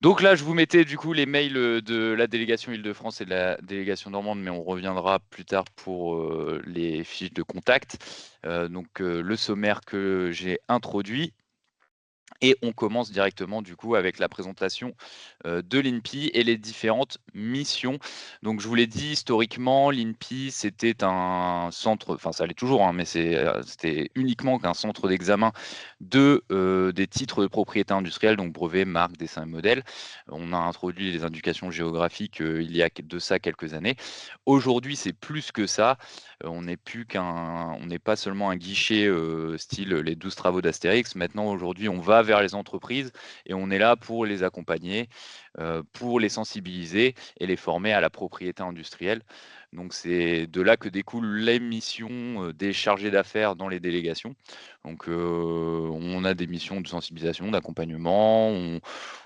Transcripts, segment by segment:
Donc là, je vous mettais du coup les mails de la délégation Île-de-France et de la délégation normande, mais on reviendra plus tard pour les fiches de contact. Donc le sommaire que j'ai introduit. Et on commence directement du coup avec la présentation de l'INPI et les différentes missions. Donc je vous l'ai dit, historiquement, l'INPI, c'était un centre, enfin ça l'est toujours, hein, mais c'était uniquement qu'un centre d'examen des titres de propriété industrielle, donc brevets, marques, dessins et modèles. On a introduit les indications géographiques il y a de ça quelques années. Aujourd'hui, c'est plus que ça. On n'est pas seulement un guichet style les 12 travaux d'Astérix. Maintenant, aujourd'hui, on va vers les entreprises et on est là pour les accompagner, pour les sensibiliser et les former à la propriété industrielle. Donc, c'est de là que découlent les missions des chargés d'affaires dans les délégations. Donc, on a des missions de sensibilisation, d'accompagnement.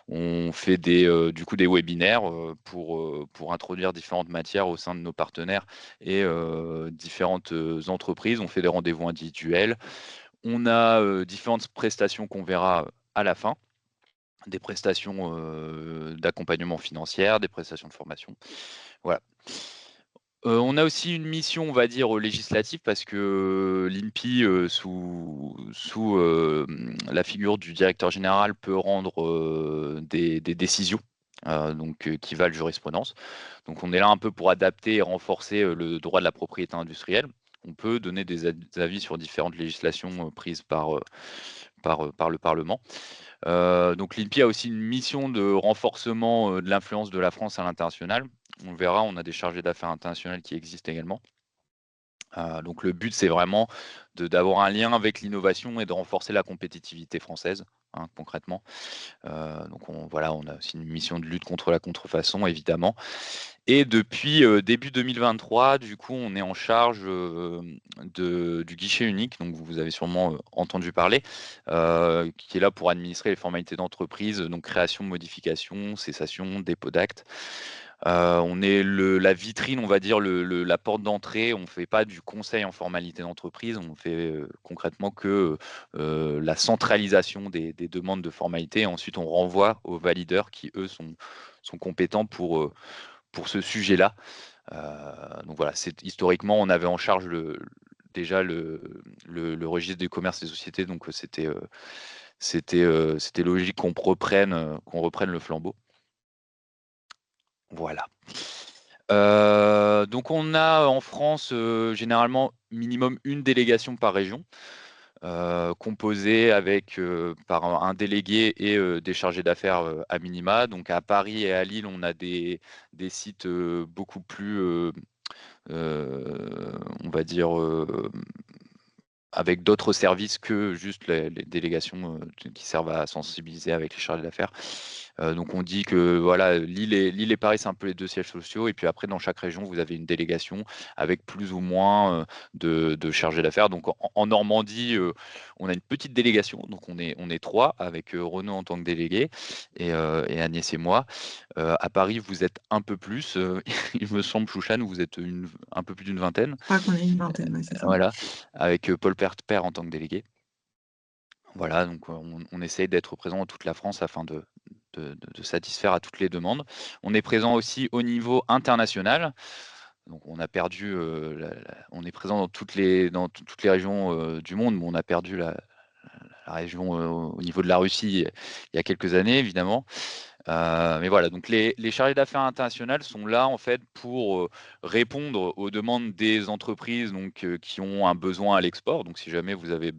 On fait du coup des webinaires pour introduire différentes matières au sein de nos partenaires et différentes entreprises. On fait des rendez-vous individuels. On a différentes prestations qu'on verra à la fin, des prestations d'accompagnement financier, des prestations de formation. Voilà. On a aussi une mission, on va dire, législative parce que l'INPI, sous la figure du directeur général, peut rendre des décisions qui valent jurisprudence. Donc on est là un peu pour adapter et renforcer le droit de la propriété industrielle. On peut donner des avis sur différentes législations prises par le Parlement. Donc l'INPI a aussi une mission de renforcement de l'influence de la France à l'international. On verra, on a des chargés d'affaires internationales qui existent également. Donc le but, c'est vraiment d'avoir un lien avec l'innovation et de renforcer la compétitivité française, hein, concrètement. Voilà, on a aussi une mission de lutte contre la contrefaçon, évidemment. Et depuis début 2023, du coup, on est en charge du guichet unique, donc vous avez sûrement entendu parler, qui est là pour administrer les formalités d'entreprise, donc création, modification, cessation, dépôt d'actes. On est la vitrine, on va dire, la porte d'entrée. On ne fait pas du conseil en formalité d'entreprise, on fait concrètement que la centralisation des demandes de formalité. Ensuite, on renvoie aux valideurs qui, eux, sont compétents pour ce sujet-là. Donc voilà, historiquement, on avait en charge déjà le registre du commerce des sociétés, donc c'était logique qu'on reprenne le flambeau. Voilà. Donc on a en France généralement minimum une délégation par région, composée par un délégué et des chargés d'affaires à minima. Donc à Paris et à Lille, on a des sites beaucoup plus, on va dire, avec d'autres services que juste les délégations qui servent à sensibiliser avec les chargés d'affaires. Donc on dit que voilà, Lille et Paris, c'est un peu les deux sièges sociaux. Et puis après, dans chaque région, vous avez une délégation avec plus ou moins de chargés d'affaires. Donc en Normandie, on a une petite délégation. Donc on est trois avec Renaud en tant que délégué et Agnès et moi. À Paris, vous êtes un peu plus. Il me semble, Chouchan, vous êtes un peu plus d'une vingtaine. Je crois qu'on est une vingtaine, ouais, c'est ça. Voilà, avec Paul Père en tant que délégué. Voilà, donc on essaye d'être présent dans toute la France afin de satisfaire à toutes les demandes. On est présent aussi au niveau international. Donc on a perdu, on est présent dans toutes les régions du monde, mais on a perdu la région au niveau de la Russie il y a quelques années, évidemment. Mais voilà, donc les chargés d'affaires internationales sont là en fait pour répondre aux demandes des entreprises donc, qui ont un besoin à l'export. Donc si jamais vous avez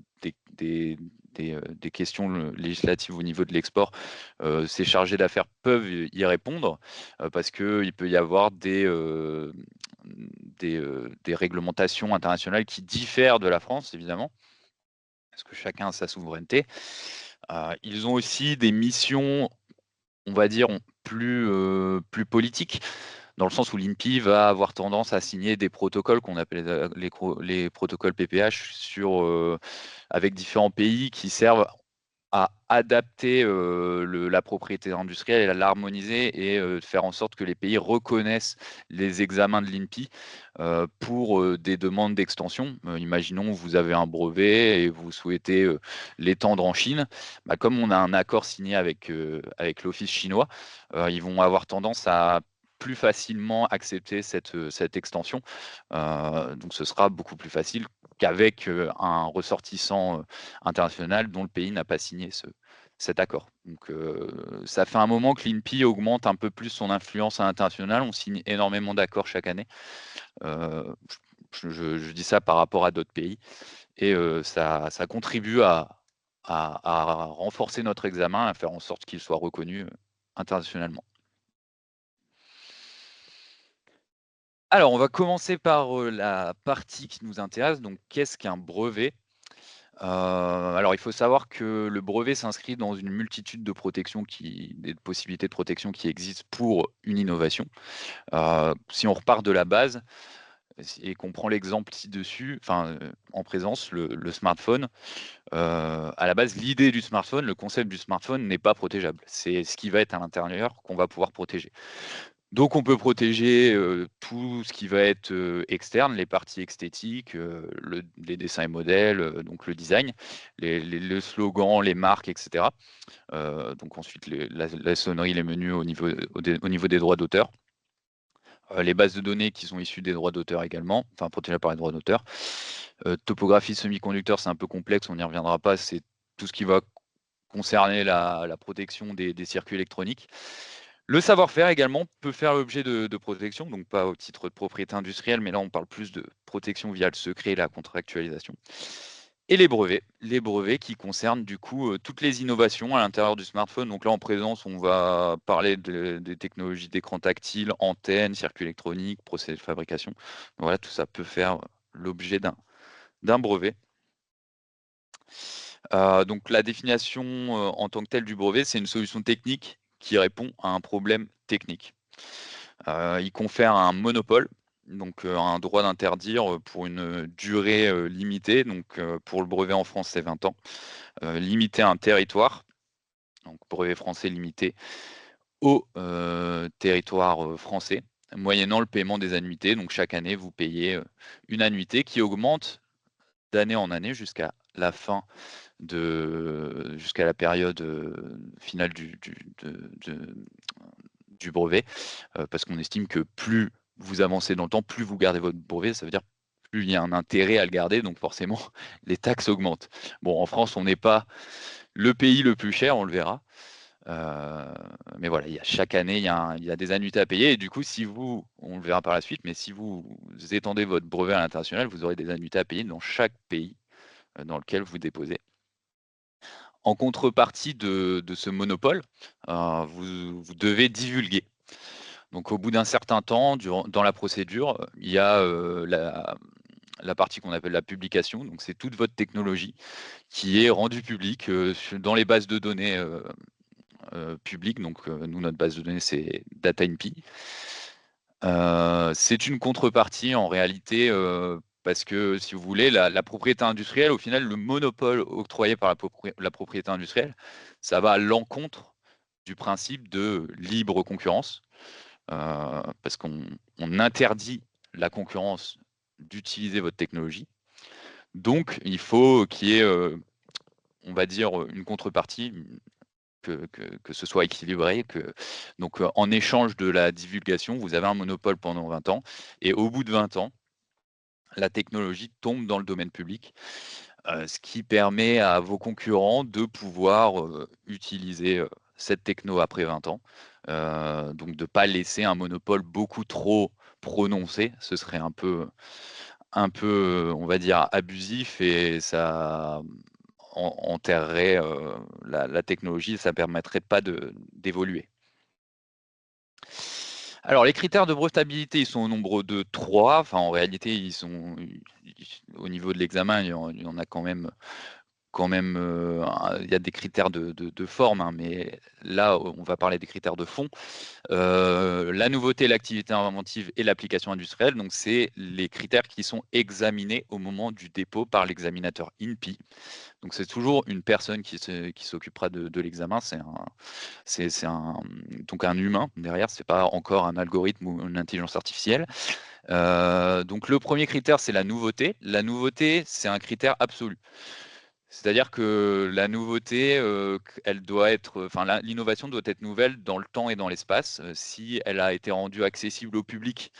des questions législatives au niveau de l'export, ces chargés d'affaires peuvent y répondre parce qu'il peut y avoir des réglementations internationales qui diffèrent de la France, évidemment, parce que chacun a sa souveraineté. Ils ont aussi des missions, on va dire, plus politiques, dans le sens où l'INPI va avoir tendance à signer des protocoles qu'on appelle les protocoles PPH avec différents pays qui servent à adapter la propriété industrielle et à l'harmoniser et faire en sorte que les pays reconnaissent les examens de l'INPI pour des demandes d'extension. Imaginons vous avez un brevet et vous souhaitez l'étendre en Chine. Bah, comme on a un accord signé avec l'Office chinois, ils vont avoir tendance à plus facilement accepter cette extension. Donc ce sera beaucoup plus facile qu'avec un ressortissant international dont le pays n'a pas signé cet accord. Donc ça fait un moment que l'INPI augmente un peu plus son influence à l'international. On signe énormément d'accords chaque année. Je dis ça par rapport à d'autres pays et ça contribue à renforcer notre examen, à faire en sorte qu'il soit reconnu internationalement. Alors, on va commencer par la partie qui nous intéresse. Donc, qu'est-ce qu'un brevet? Alors, il faut savoir que le brevet s'inscrit dans une multitude de des possibilités de protection qui existent pour une innovation. Si on repart de la base et qu'on prend l'exemple ci-dessus, enfin, en présence, le smartphone, à la base, l'idée du smartphone, le concept du smartphone n'est pas protégeable. C'est ce qui va être à l'intérieur qu'on va pouvoir protéger. Donc on peut protéger, tout ce qui va être, externe, les parties esthétiques, les dessins et modèles, donc le design, le slogan, les marques et cetera. Donc ensuite la sonnerie, les menus au niveau des droits d'auteur. Les bases de données qui sont issues des droits d'auteur également, enfin protégées par les droits d'auteur. Topographie semi-conducteur, c'est un peu complexe, on n'y reviendra pas, c'est tout ce qui va concerner la protection des circuits électroniques. Le savoir-faire également peut faire l'objet de protection, donc pas au titre de propriété industrielle, mais là on parle plus de protection via le secret et la contractualisation. Et les brevets qui concernent du coup toutes les innovations à l'intérieur du smartphone. Donc là en présence, on va parler des technologies d'écran tactile, antennes, circuits électroniques, procédés de fabrication. Donc voilà, tout ça peut faire l'objet d'un brevet. Donc la définition en tant que telle du brevet, c'est une solution technique qui répond à un problème technique. Il confère un monopole, donc un droit d'interdire pour une durée limitée. Donc pour le brevet en France, c'est 20 ans. Limité à un territoire, donc brevet français limité au territoire français, moyennant le paiement des annuités. Donc chaque année, vous payez une annuité qui augmente d'année en année jusqu'à la fin jusqu'à la période finale du brevet, parce qu'on estime que plus vous avancez dans le temps, plus vous gardez votre brevet, ça veut dire plus il y a un intérêt à le garder, donc forcément les taxes augmentent. Bon, en France, on n'est pas le pays le plus cher, on le verra. Mais voilà, chaque année, il y a des annuités à payer. Et du coup, on le verra par la suite, mais si vous étendez votre brevet à l'international, vous aurez des annuités à payer dans chaque pays dans lequel vous déposez. En contrepartie de ce monopole, vous devez divulguer. Donc au bout d'un certain temps, dans la procédure, il y a la partie qu'on appelle la publication. Donc c'est toute votre technologie qui est rendue publique dans les bases de données publiques. Donc nous, notre base de données, c'est DataINPI. C'est une contrepartie en réalité parce que si vous voulez, la propriété industrielle, au final, le monopole octroyé par la propriété industrielle, ça va à l'encontre du principe de libre concurrence, parce qu'on interdit la concurrence d'utiliser votre technologie. Donc, il faut qu'il y ait, on va dire, une contrepartie, que ce soit équilibré. Donc, en échange de la divulgation, vous avez un monopole pendant 20 ans, et au bout de 20 ans, la technologie tombe dans le domaine public, ce qui permet à vos concurrents de pouvoir utiliser cette techno après 20 ans. Donc de ne pas laisser un monopole beaucoup trop prononcé, ce serait un peu, on va dire, abusif et ça enterrerait la technologie, ça ne permettrait pas d'évoluer. Alors, les critères de brevetabilité, ils sont au nombre de 3. Enfin, en réalité, au niveau de l'examen, il y en a quand même quand même, il y a des critères de forme, hein, mais là, on va parler des critères de fond. La nouveauté, l'activité inventive et l'application industrielle, donc c'est les critères qui sont examinés au moment du dépôt par l'examinateur INPI. Donc c'est toujours une personne qui s'occupera de l'examen, donc un humain derrière, c'est pas encore un algorithme ou une intelligence artificielle. Donc le premier critère, c'est la nouveauté. La nouveauté, c'est un critère absolu. C'est-à-dire que la nouveauté, elle doit être, enfin l'innovation doit être nouvelle dans le temps et dans l'espace. Si elle a été rendue accessible au public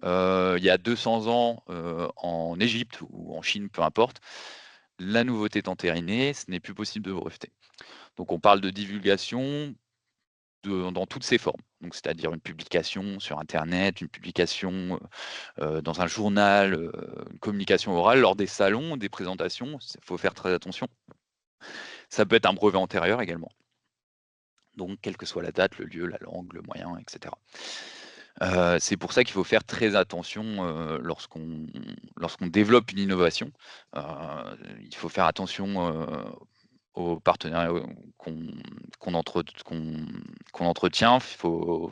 il y a 200 ans en Égypte ou en Chine, peu importe, la nouveauté est entérinée, ce n'est plus possible de breveter. Donc on parle de divulgation dans toutes ses formes. Donc c'est-à-dire une publication sur internet, une publication dans un journal, une communication orale lors des salons, des présentations, il faut faire très attention. Ça peut être un brevet antérieur également. Donc quelle que soit la date, le lieu, la langue, le moyen, et cetera. C'est pour ça qu'il faut faire très attention, lorsqu'on développe une innovation. Il faut faire attention, aux partenaires, qu'on entretient. Il faut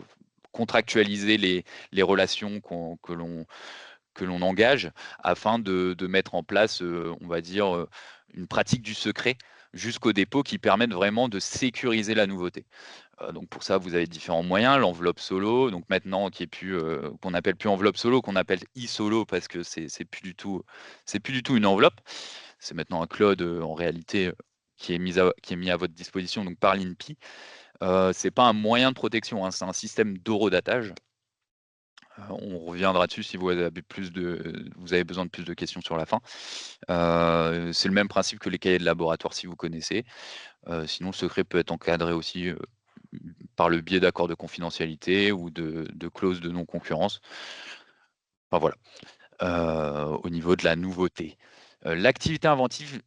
contractualiser les relations que l'on engage afin de mettre en place, on va dire, une pratique du secret jusqu'au dépôt qui permettent vraiment de sécuriser la nouveauté. Donc pour ça, vous avez différents moyens, l'enveloppe solo, donc maintenant qui est plus, qu'on appelle plus enveloppe solo, qu'on appelle e-solo parce que c'est plus du tout une enveloppe. C'est maintenant un cloud, en réalité, qui est mis à votre disposition donc par l'INPI. C'est pas un moyen de protection, hein, c'est un système d'horodatage. On reviendra dessus si vous avez besoin de plus de questions sur la fin. C'est le même principe que les cahiers de laboratoire si vous connaissez. Sinon, le secret peut être encadré aussi par le biais d'accords de confidentialité ou de clauses de non-concurrence. Enfin voilà, au niveau de la nouveauté. L'activité inventive,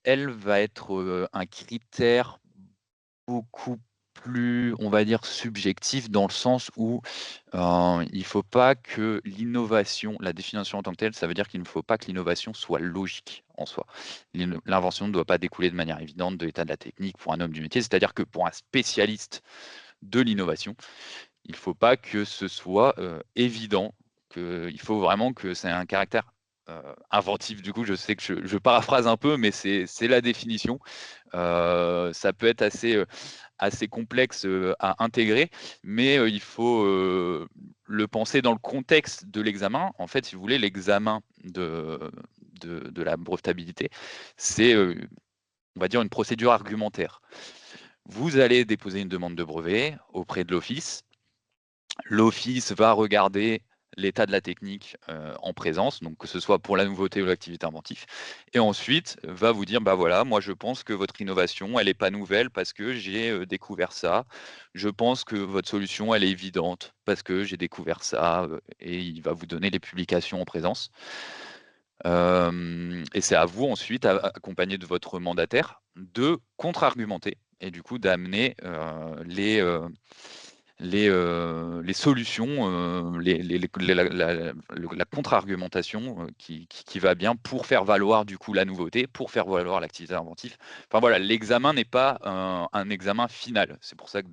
elle, va être un critère beaucoup plus, on va dire, subjectif dans le sens où il ne faut pas que l'innovation, la définition en tant que telle, ça veut dire qu'il ne faut pas que l'innovation soit logique en soi. L'invention ne doit pas découler de manière évidente de l'état de la technique pour un homme du métier, c'est-à-dire que pour un spécialiste de l'innovation, il ne faut pas que ce soit évident, il faut vraiment que c'est un caractère inventif. Du coup, je sais que je paraphrase un peu, mais c'est la définition. Ça peut être assez complexe à intégrer, mais il faut le penser dans le contexte de l'examen. En fait, si vous voulez, l'examen de la brevetabilité, c'est, on va dire, une procédure argumentaire. Vous allez déposer une demande de brevet auprès de l'office. L'office va regarder l'état de la technique en présence, donc que ce soit pour la nouveauté ou l'activité inventive, et ensuite va vous dire, bah voilà, moi je pense que votre innovation, elle n'est pas nouvelle parce que j'ai découvert ça, je pense que votre solution, elle est évidente parce que j'ai découvert ça, et il va vous donner les publications en présence. Et c'est à vous ensuite, accompagné de votre mandataire, de contre-argumenter et du coup d'amener les solutions, la contre-argumentation qui va bien pour faire valoir du coup la nouveauté, pour faire valoir l'activité inventive. Enfin voilà, l'examen n'est pas un examen final. C'est pour ça que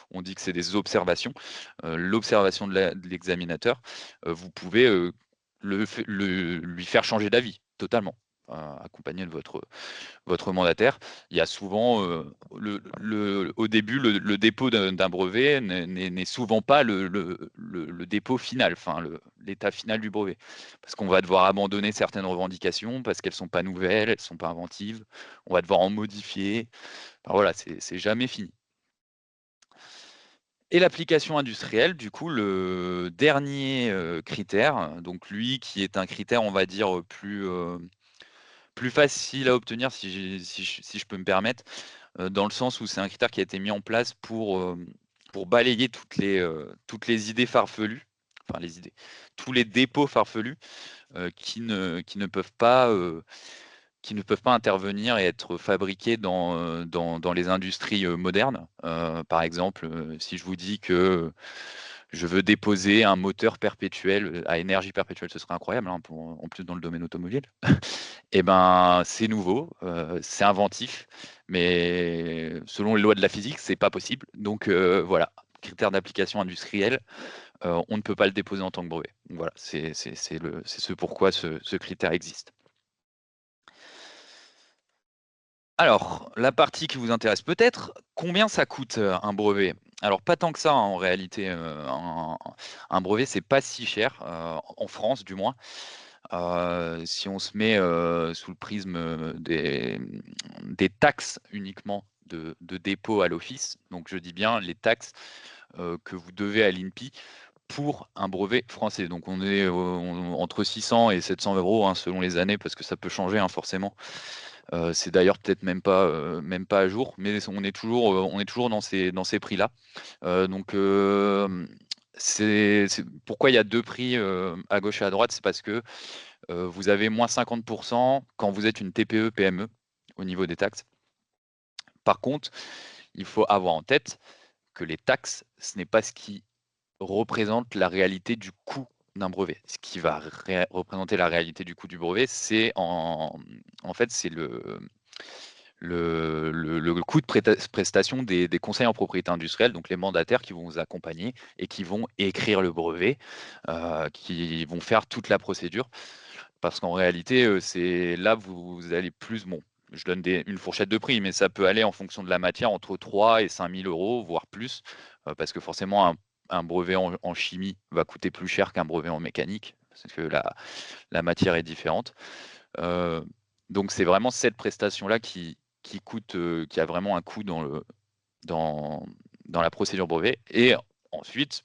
on dit que c'est des observations. L'observation de l'examinateur, vous pouvez lui faire changer d'avis totalement, accompagné de votre mandataire. Il y a souvent, au début, le dépôt d'un brevet n'est souvent pas le dépôt final, enfin l'état final du brevet. Parce qu'on va devoir abandonner certaines revendications parce qu'elles ne sont pas nouvelles, elles ne sont pas inventives. On va devoir en modifier. Enfin, voilà, c'est jamais fini. Et l'application industrielle, du coup, le dernier critère, donc lui qui est un critère, on va dire, plus facile à obtenir, si je peux me permettre, dans le sens où c'est un critère qui a été mis en place pour balayer toutes les idées farfelues, enfin les idées, tous les dépôts farfelus qui ne peuvent pas intervenir et être fabriqués dans les industries modernes. Par exemple, si je vous dis que je veux déposer un moteur perpétuel à énergie perpétuelle, ce serait incroyable, hein, en plus dans le domaine automobile. Et ben, c'est nouveau, c'est inventif, mais selon les lois de la physique, c'est pas possible. Donc voilà, critère d'application industrielle, on ne peut pas le déposer en tant que brevet. Donc voilà, c'est ce pourquoi ce critère existe. Alors, la partie qui vous intéresse peut-être, combien ça coûte, un brevet? Alors pas tant que ça, hein, en réalité, un brevet, c'est pas si cher, en France du moins. Si on se met, sous le prisme, des taxes uniquement de dépôt à l'office, donc je dis bien les taxes, que vous devez à l'INPI pour un brevet français. Donc on est, entre 600 et 700 €, hein, selon les années parce que ça peut changer, hein, forcément. C'est d'ailleurs peut-être même pas à jour, mais on est toujours dans ces prix-là. Donc c'est pourquoi il y a 2 prix, à gauche et à droite, c'est parce que, vous avez moins 50 quand vous êtes une TPE-PME au niveau des taxes. Par contre, il faut avoir en tête que les taxes, ce n'est pas ce qui représente la réalité du coût d'un brevet. Ce qui va représenter la réalité du coût du brevet, c'est en fait, c'est le coût de prestation des conseils en propriété industrielle, donc les mandataires qui vont vous accompagner et qui vont écrire le brevet, qui vont faire toute la procédure. Parce qu'en réalité, c'est là vous allez plus bon, je donne une fourchette de prix, mais ça peut aller en fonction de la matière entre 3 et 5 000 €, voire plus, parce que forcément un brevet en chimie va coûter plus cher qu'un brevet en mécanique, parce que la matière est différente. Heu, donc c'est vraiment cette prestation-là qui coûte, qui a vraiment un coût dans dans la procédure brevet et ensuite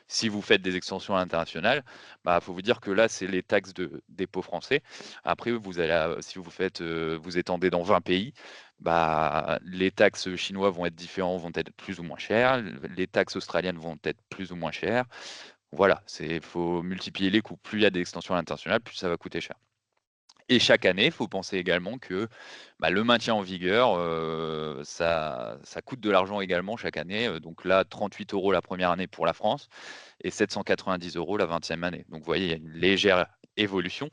si vous faites des extensions à l'international, bah, faut vous dire que là, c'est les taxes de dépôt français. Après, vous allez si vous faites, vous étendez dans 20 pays, bah, les taxes chinois vont être différents, vont être plus ou moins chères, les taxes australiennes vont être plus ou moins chères. Voilà, faut multiplier les coûts. Plus il y a d'extensions à l'international, plus ça va coûter cher. Et chaque année, il faut penser également que, bah, le maintien en vigueur, ça coûte de l'argent également chaque année, donc là, 38 € la première année pour la France et 790 € la 20e année. Donc vous voyez, il y a une légère évolution,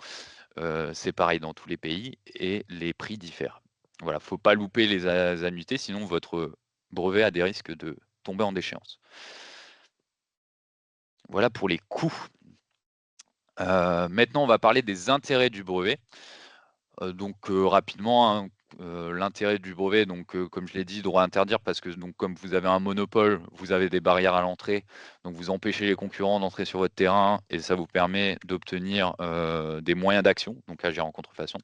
c'est pareil dans tous les pays et les prix diffèrent. Voilà, faut pas louper les a annuités, sinon votre brevet a des risques de tomber en déchéance. Voilà pour les coûts. Maintenant, on va parler des intérêts du brevet. Donc rapidement, hein, l'intérêt du brevet, donc comme je l'ai dit, droit à interdire parce que donc comme vous avez un monopole, vous avez des barrières à l'entrée, donc vous empêchez les concurrents d'entrer sur votre terrain et ça vous permet d'obtenir, des moyens d'action, donc agir en contrefaçon.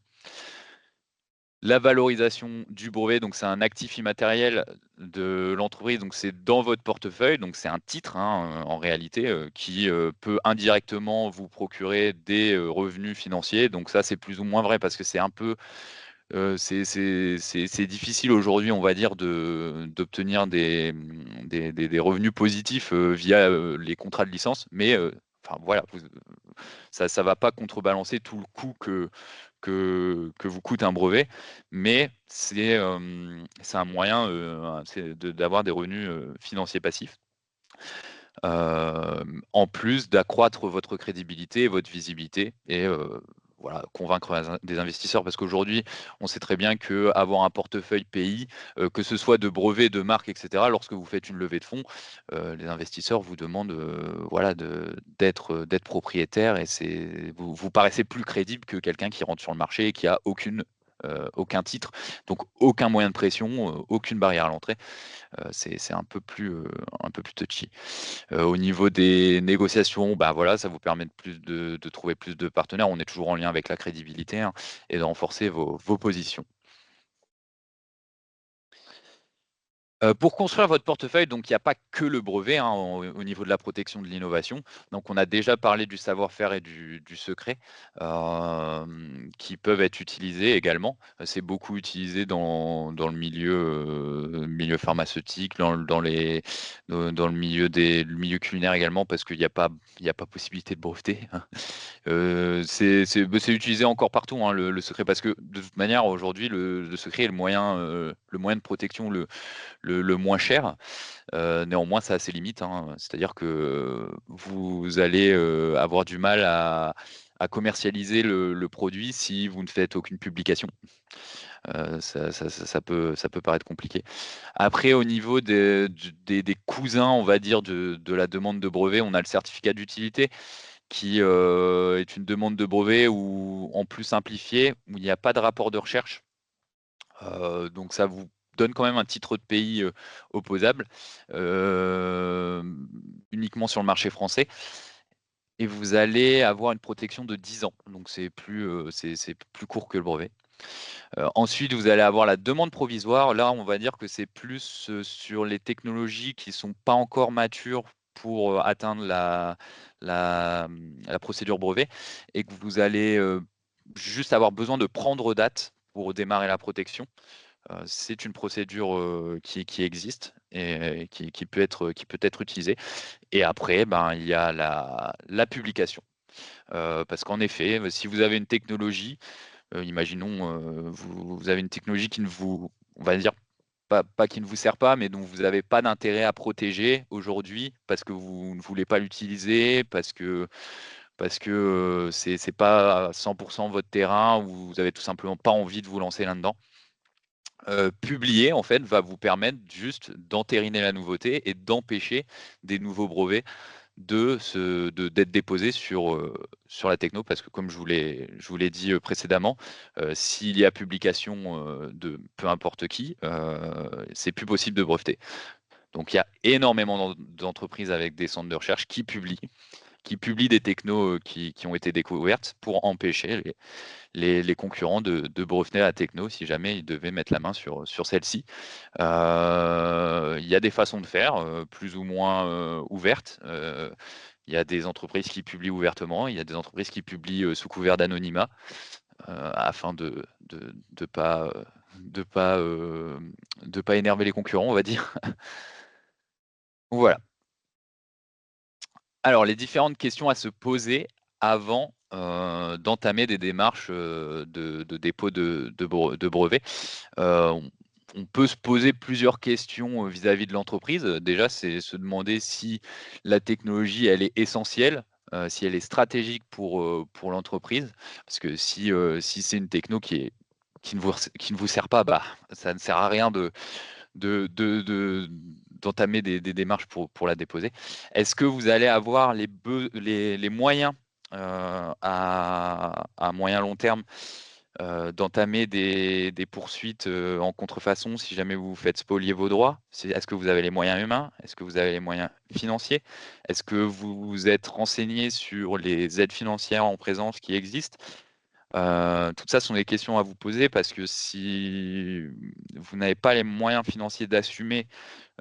La valorisation du brevet, donc c'est un actif immatériel de l'entreprise, donc c'est dans votre portefeuille, donc c'est un titre, hein, en réalité, qui, peut indirectement vous procurer des, revenus financiers. Donc ça, c'est plus ou moins vrai parce que c'est un peu, c'est difficile aujourd'hui, on va dire, d'obtenir des revenus positifs, via, les contrats de licence, mais, enfin voilà, ça va pas contrebalancer tout le coût que vous coûte un brevet, mais c'est un moyen, c'est d'avoir des revenus, financiers passifs. En plus d'accroître votre crédibilité et votre visibilité et voilà, convaincre des investisseurs. Parce qu'aujourd'hui, on sait très bien qu'avoir un portefeuille pays, que ce soit de brevets, de marques et cetera, lorsque vous faites une levée de fonds, les investisseurs vous demandent, voilà d'être propriétaire et vous paraissez plus crédible que quelqu'un qui rentre sur le marché et qui a aucun titre, donc aucun moyen de pression, aucune barrière à l'entrée. C'est un peu plus touchy. Au niveau des négociations, bah, voilà, ça vous permet de trouver plus de partenaires. On est toujours en lien avec la crédibilité, hein, et de renforcer vos positions. Pour construire votre portefeuille, donc il n'y a pas que le brevet, hein, au niveau de la protection de l'innovation. Donc on a déjà parlé du savoir-faire et du secret, qui peuvent être utilisés également. C'est beaucoup utilisé dans le milieu pharmaceutique, dans le milieu culinaire également parce qu'il y a pas possibilité de breveter. C'est utilisé encore partout, hein, le secret parce que de toute manière aujourd'hui le secret est le moyen de protection le moins cher. Néanmoins, ça a ses limites, hein. C'est-à-dire que vous allez avoir du mal à commercialiser le produit si vous ne faites aucune publication. Ça peut paraître compliqué. Après, au niveau des cousins, on va dire, de la demande de brevet, on a le certificat d'utilité qui est une demande de brevet ou en plus simplifiée, où il n'y a pas de rapport de recherche. Donc ça vous donne quand même un titre de pays opposable, euh, uniquement sur le marché français. Et vous allez avoir une protection de 10 ans. Donc c'est plus court que le brevet. Ensuite, vous allez avoir la demande provisoire. Là, on va dire que c'est plus sur les technologies qui ne sont pas encore matures pour atteindre la procédure brevet et que vous allez juste avoir besoin de prendre date pour démarrer la protection. C'est une procédure qui existe et qui peut être utilisée. Et après, ben, il y a la publication. Parce qu'en effet, si vous avez une technologie, imaginons, vous avez une technologie qui ne vous, on va dire, pas qui ne vous sert pas, mais dont vous n'avez pas d'intérêt à protéger aujourd'hui parce que vous ne voulez pas l'utiliser, parce que c'est pas à 100% votre terrain ou vous avez tout simplement pas envie de vous lancer là-dedans. Publier, en fait, va vous permettre juste d'entériner la nouveauté et d'empêcher des nouveaux brevets d'être déposés sur la techno, parce que comme je vous l'ai dit précédemment, s'il y a publication de peu importe qui, c'est plus possible de breveter. Donc il y a énormément d'entreprises avec des centres de recherche qui publient des technos qui ont été découvertes pour empêcher les concurrents de breveter la techno si jamais ils devaient mettre la main sur celle-ci. Il y a des façons de faire, plus ou moins ouvertes. Il y a des entreprises qui publient ouvertement, il y a des entreprises qui publient sous couvert d'anonymat afin de pas énerver les concurrents, on va dire. Voilà. Alors, les différentes questions à se poser avant d'entamer des démarches de dépôt de brevet. On peut se poser plusieurs questions vis-à-vis de l'entreprise. Déjà, c'est se demander si la technologie, elle est essentielle, si elle est stratégique pour l'entreprise. Parce que si c'est une techno qui ne vous sert pas, bah, ça ne sert à rien d'entamer des démarches pour la déposer. Est-ce que vous allez avoir les moyens à moyen long terme d'entamer des poursuites en contrefaçon si jamais vous vous faites spolier vos droits? Est-ce que vous avez les moyens humains? Est-ce que vous avez les moyens financiers? Est-ce que vous vous êtes renseigné sur les aides financières en présence qui existent? Tout ça sont des questions à vous poser parce que si vous n'avez pas les moyens financiers d'assumer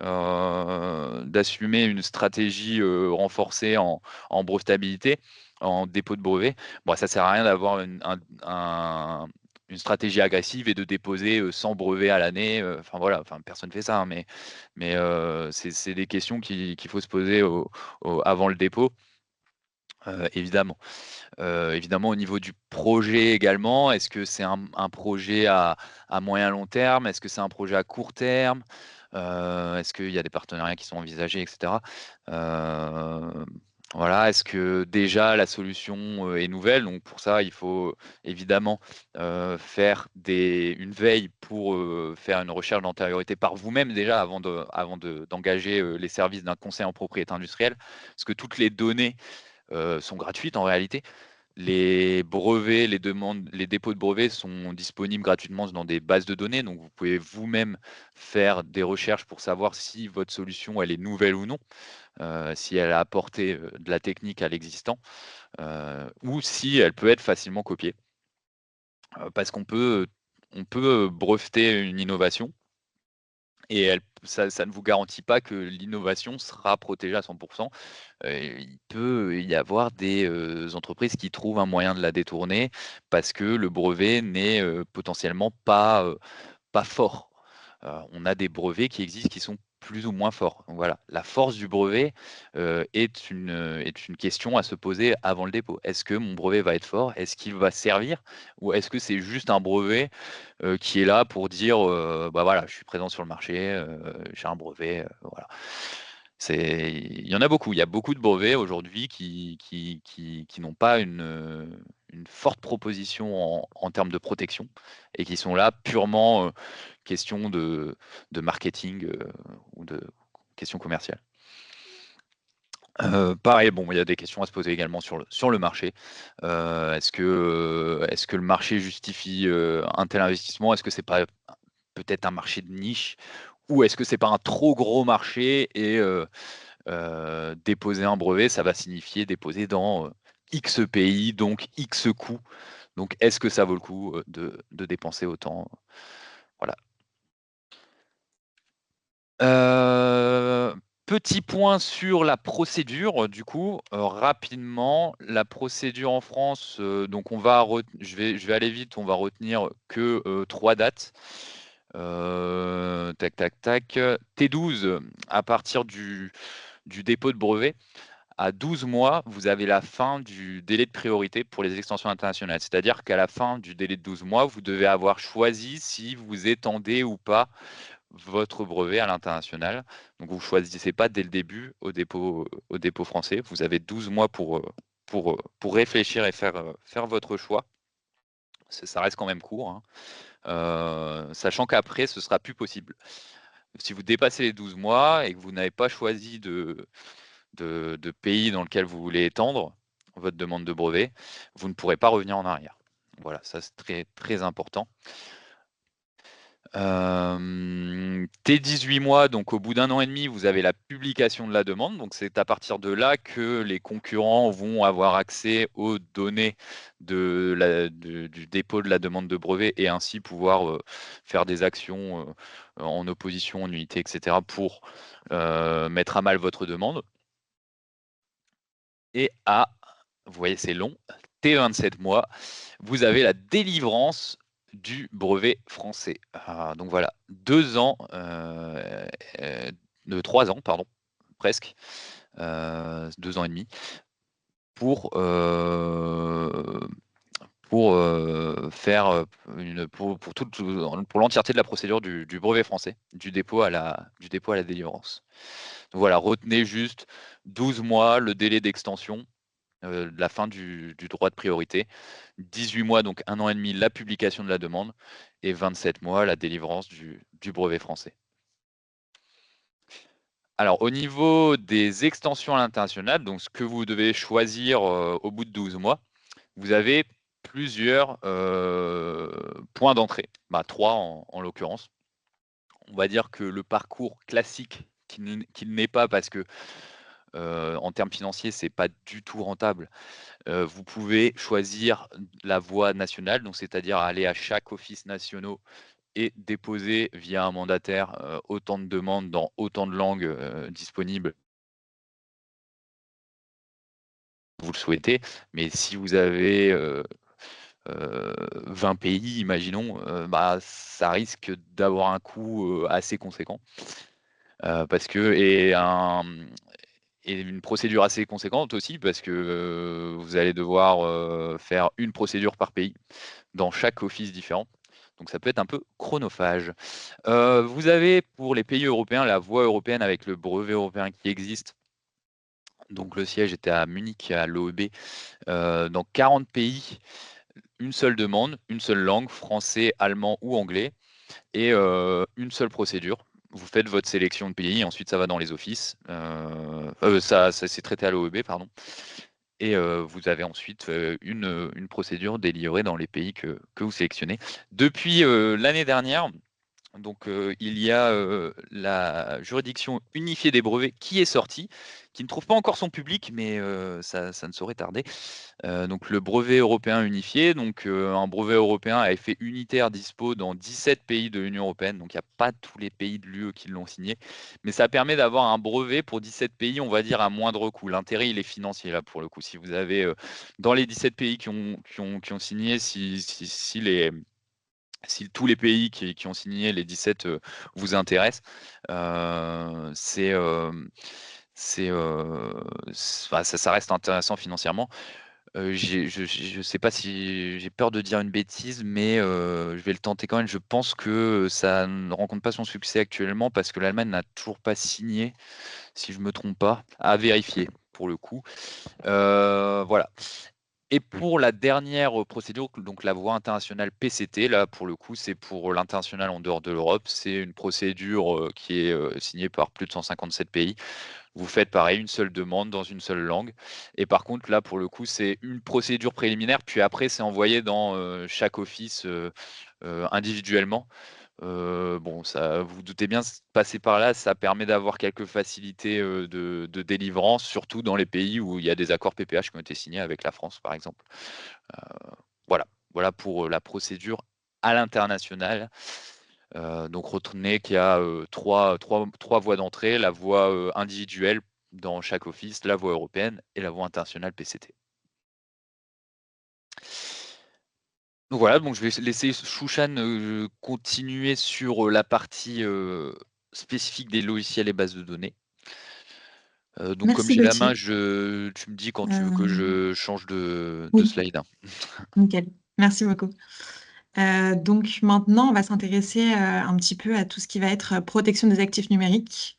une stratégie renforcée en brevetabilité, en dépôt de brevet, bon, ça sert à rien d'avoir une stratégie agressive et de déposer 100 brevets à l'année. Enfin voilà, enfin personne ne fait ça, hein, mais c'est des questions qu'il faut se poser avant le dépôt, évidemment. Évidemment, au niveau du projet également, est-ce que c'est un projet à moyen long terme? Est-ce que c'est un projet à court terme? Est-ce qu'il y a des partenariats qui sont envisagés, etc. Euh, voilà, est-ce que déjà la solution est nouvelle? Donc pour ça, il faut évidemment faire une veille pour faire une recherche d'antériorité par vous-même déjà d'engager les services d'un conseil en propriété industrielle, parce que toutes les données sont gratuites en réalité. Les brevets, les dépôts de brevets sont disponibles gratuitement dans des bases de données, donc vous pouvez vous-même faire des recherches pour savoir si votre solution elle est nouvelle ou non, si elle a apporté de la technique à l'existant, ou si elle peut être facilement copiée. Parce on peut breveter une innovation et ça ne vous garantit pas que l'innovation sera protégée à 100%. Il peut y avoir des entreprises qui trouvent un moyen de la détourner parce que le brevet n'est potentiellement pas fort. On a des brevets qui existent qui sont plus ou moins fort. Donc voilà, la force du brevet est une question à se poser avant le dépôt. Est-ce que mon brevet va être fort? Est-ce qu'il va servir? Ou est-ce que c'est juste un brevet qui est là pour dire bah voilà, je suis présent sur le marché, j'ai un brevet, voilà. Il y en a beaucoup. Il y a beaucoup de brevets aujourd'hui qui n'ont pas une forte proposition en termes de protection et qui sont là purement question de marketing ou de questions commerciales. Pareil, bon, il y a des questions à se poser également sur le marché. Est-ce que le marché justifie un tel investissement? Est-ce que c'est pas peut-être un marché de niche? Ou est-ce que c'est pas un trop gros marché et déposer un brevet, ça va signifier déposer dans X pays, donc X coûts. Donc est-ce que ça vaut le coup de dépenser autant? Voilà. Petit point sur la procédure, du coup, rapidement, la procédure en France, donc je vais aller vite, on va retenir que 3 dates. Tac, tac, tac. T12, à partir du dépôt de brevet. À 12 mois, vous avez la fin du délai de priorité pour les extensions internationales. C'est-à-dire qu'à la fin du délai de 12 mois, vous devez avoir choisi si vous étendez ou pas votre brevet à l'international. Donc vous ne choisissez pas dès le début au dépôt français. Vous avez 12 mois pour réfléchir et faire votre choix. Ça reste quand même court, hein. Sachant qu'après, ce sera plus possible. Si vous dépassez les 12 mois et que vous n'avez pas choisi de pays dans lequel vous voulez étendre votre demande de brevet, vous ne pourrez pas revenir en arrière. Voilà, ça c'est très, très important. T18 mois, donc au bout d'1 an et demi, vous avez la publication de la demande. Donc c'est à partir de là que les concurrents vont avoir accès aux données du dépôt de la demande de brevet et ainsi pouvoir faire des actions en opposition, en nullité, etc. pour mettre à mal votre demande. Et vous voyez, c'est long, T27 mois, vous avez la délivrance du brevet français. Donc voilà, 2 ans, 3 ans, pardon, presque, 2 ans et demi, pour, faire pour l'entièreté de la procédure du brevet français, du dépôt à la délivrance. Donc voilà, retenez juste 12 mois, le délai d'extension, la fin du droit de priorité, 18 mois, donc 1 an et demi, la publication de la demande, et 27 mois, la délivrance du brevet français. Alors, au niveau des extensions à l'international, donc ce que vous devez choisir au bout de 12 mois, vous avez plusieurs points d'entrée, 3 en l'occurrence. On va dire que le parcours classique, qu'il n'est pas parce que en termes financiers, c'est pas du tout rentable. Vous pouvez choisir la voie nationale, donc c'est-à-dire aller à chaque office nationaux et déposer via un mandataire autant de demandes dans autant de langues disponibles. Vous le souhaitez, mais si vous avez 20 pays, imaginons, ça risque d'avoir un coût assez conséquent. Parce que et une procédure assez conséquente aussi parce que vous allez devoir faire une procédure par pays dans chaque office différent. Donc ça peut être un peu chronophage. Vous avez pour les pays européens la voie européenne avec le brevet européen qui existe. Donc le siège était à Munich, à l'OEB. Dans 40 pays, une seule demande, une seule langue, français, allemand ou anglais, et une seule procédure. Vous faites votre sélection de pays, ensuite ça va dans les offices. Ça c'est traité à l'OEB, pardon. Et vous avez ensuite une procédure délivrée dans les pays que vous sélectionnez. Depuis l'année dernière, donc il y a la juridiction unifiée des brevets qui est sortie, qui ne trouve pas encore son public, mais ça ne saurait tarder. Donc le brevet européen unifié, donc un brevet européen à effet unitaire dispo dans 17 pays de l'Union européenne, donc il n'y a pas tous les pays de l'UE qui l'ont signé, mais ça permet d'avoir un brevet pour 17 pays, on va dire à moindre coût. L'intérêt, il est financier là pour le coup. Si vous avez dans les 17 pays qui ont signé, si si tous les pays qui ont signé, les 17, vous intéressent, c'est, enfin, ça reste intéressant financièrement. Je sais pas si j'ai peur de dire une bêtise, mais je vais le tenter quand même. Je pense que ça ne rencontre pas son succès actuellement parce que l'Allemagne n'a toujours pas signé, si je me trompe pas. À vérifier pour le coup. Voilà. Et pour la dernière procédure, donc la voie internationale PCT, là, pour le coup, c'est pour l'international en dehors de l'Europe. C'est une procédure qui est signée par plus de 157 pays. Vous faites pareil, une seule demande dans une seule langue. Et par contre, là, pour le coup, c'est une procédure préliminaire, puis après, c'est envoyé dans chaque office individuellement. Bon, ça, vous vous doutez bien, passer par là, ça permet d'avoir quelques facilités de délivrance, surtout dans les pays où il y a des accords PPH qui ont été signés avec la France, par exemple. Voilà, voilà pour la procédure à l'international. Donc retenez qu'il y a trois voies d'entrée, la voie individuelle dans chaque office, la voie européenne et la voie internationale PCT. Donc voilà, donc je vais laisser Shushan continuer sur la partie spécifique des logiciels et bases de données. Donc comme Merci j'ai la main, Gauthier. tu me dis quand tu veux que Euh, je change de oui, slide. nickel. Merci beaucoup. Donc maintenant, on va s'intéresser un petit peu à tout ce qui va être protection des actifs numériques,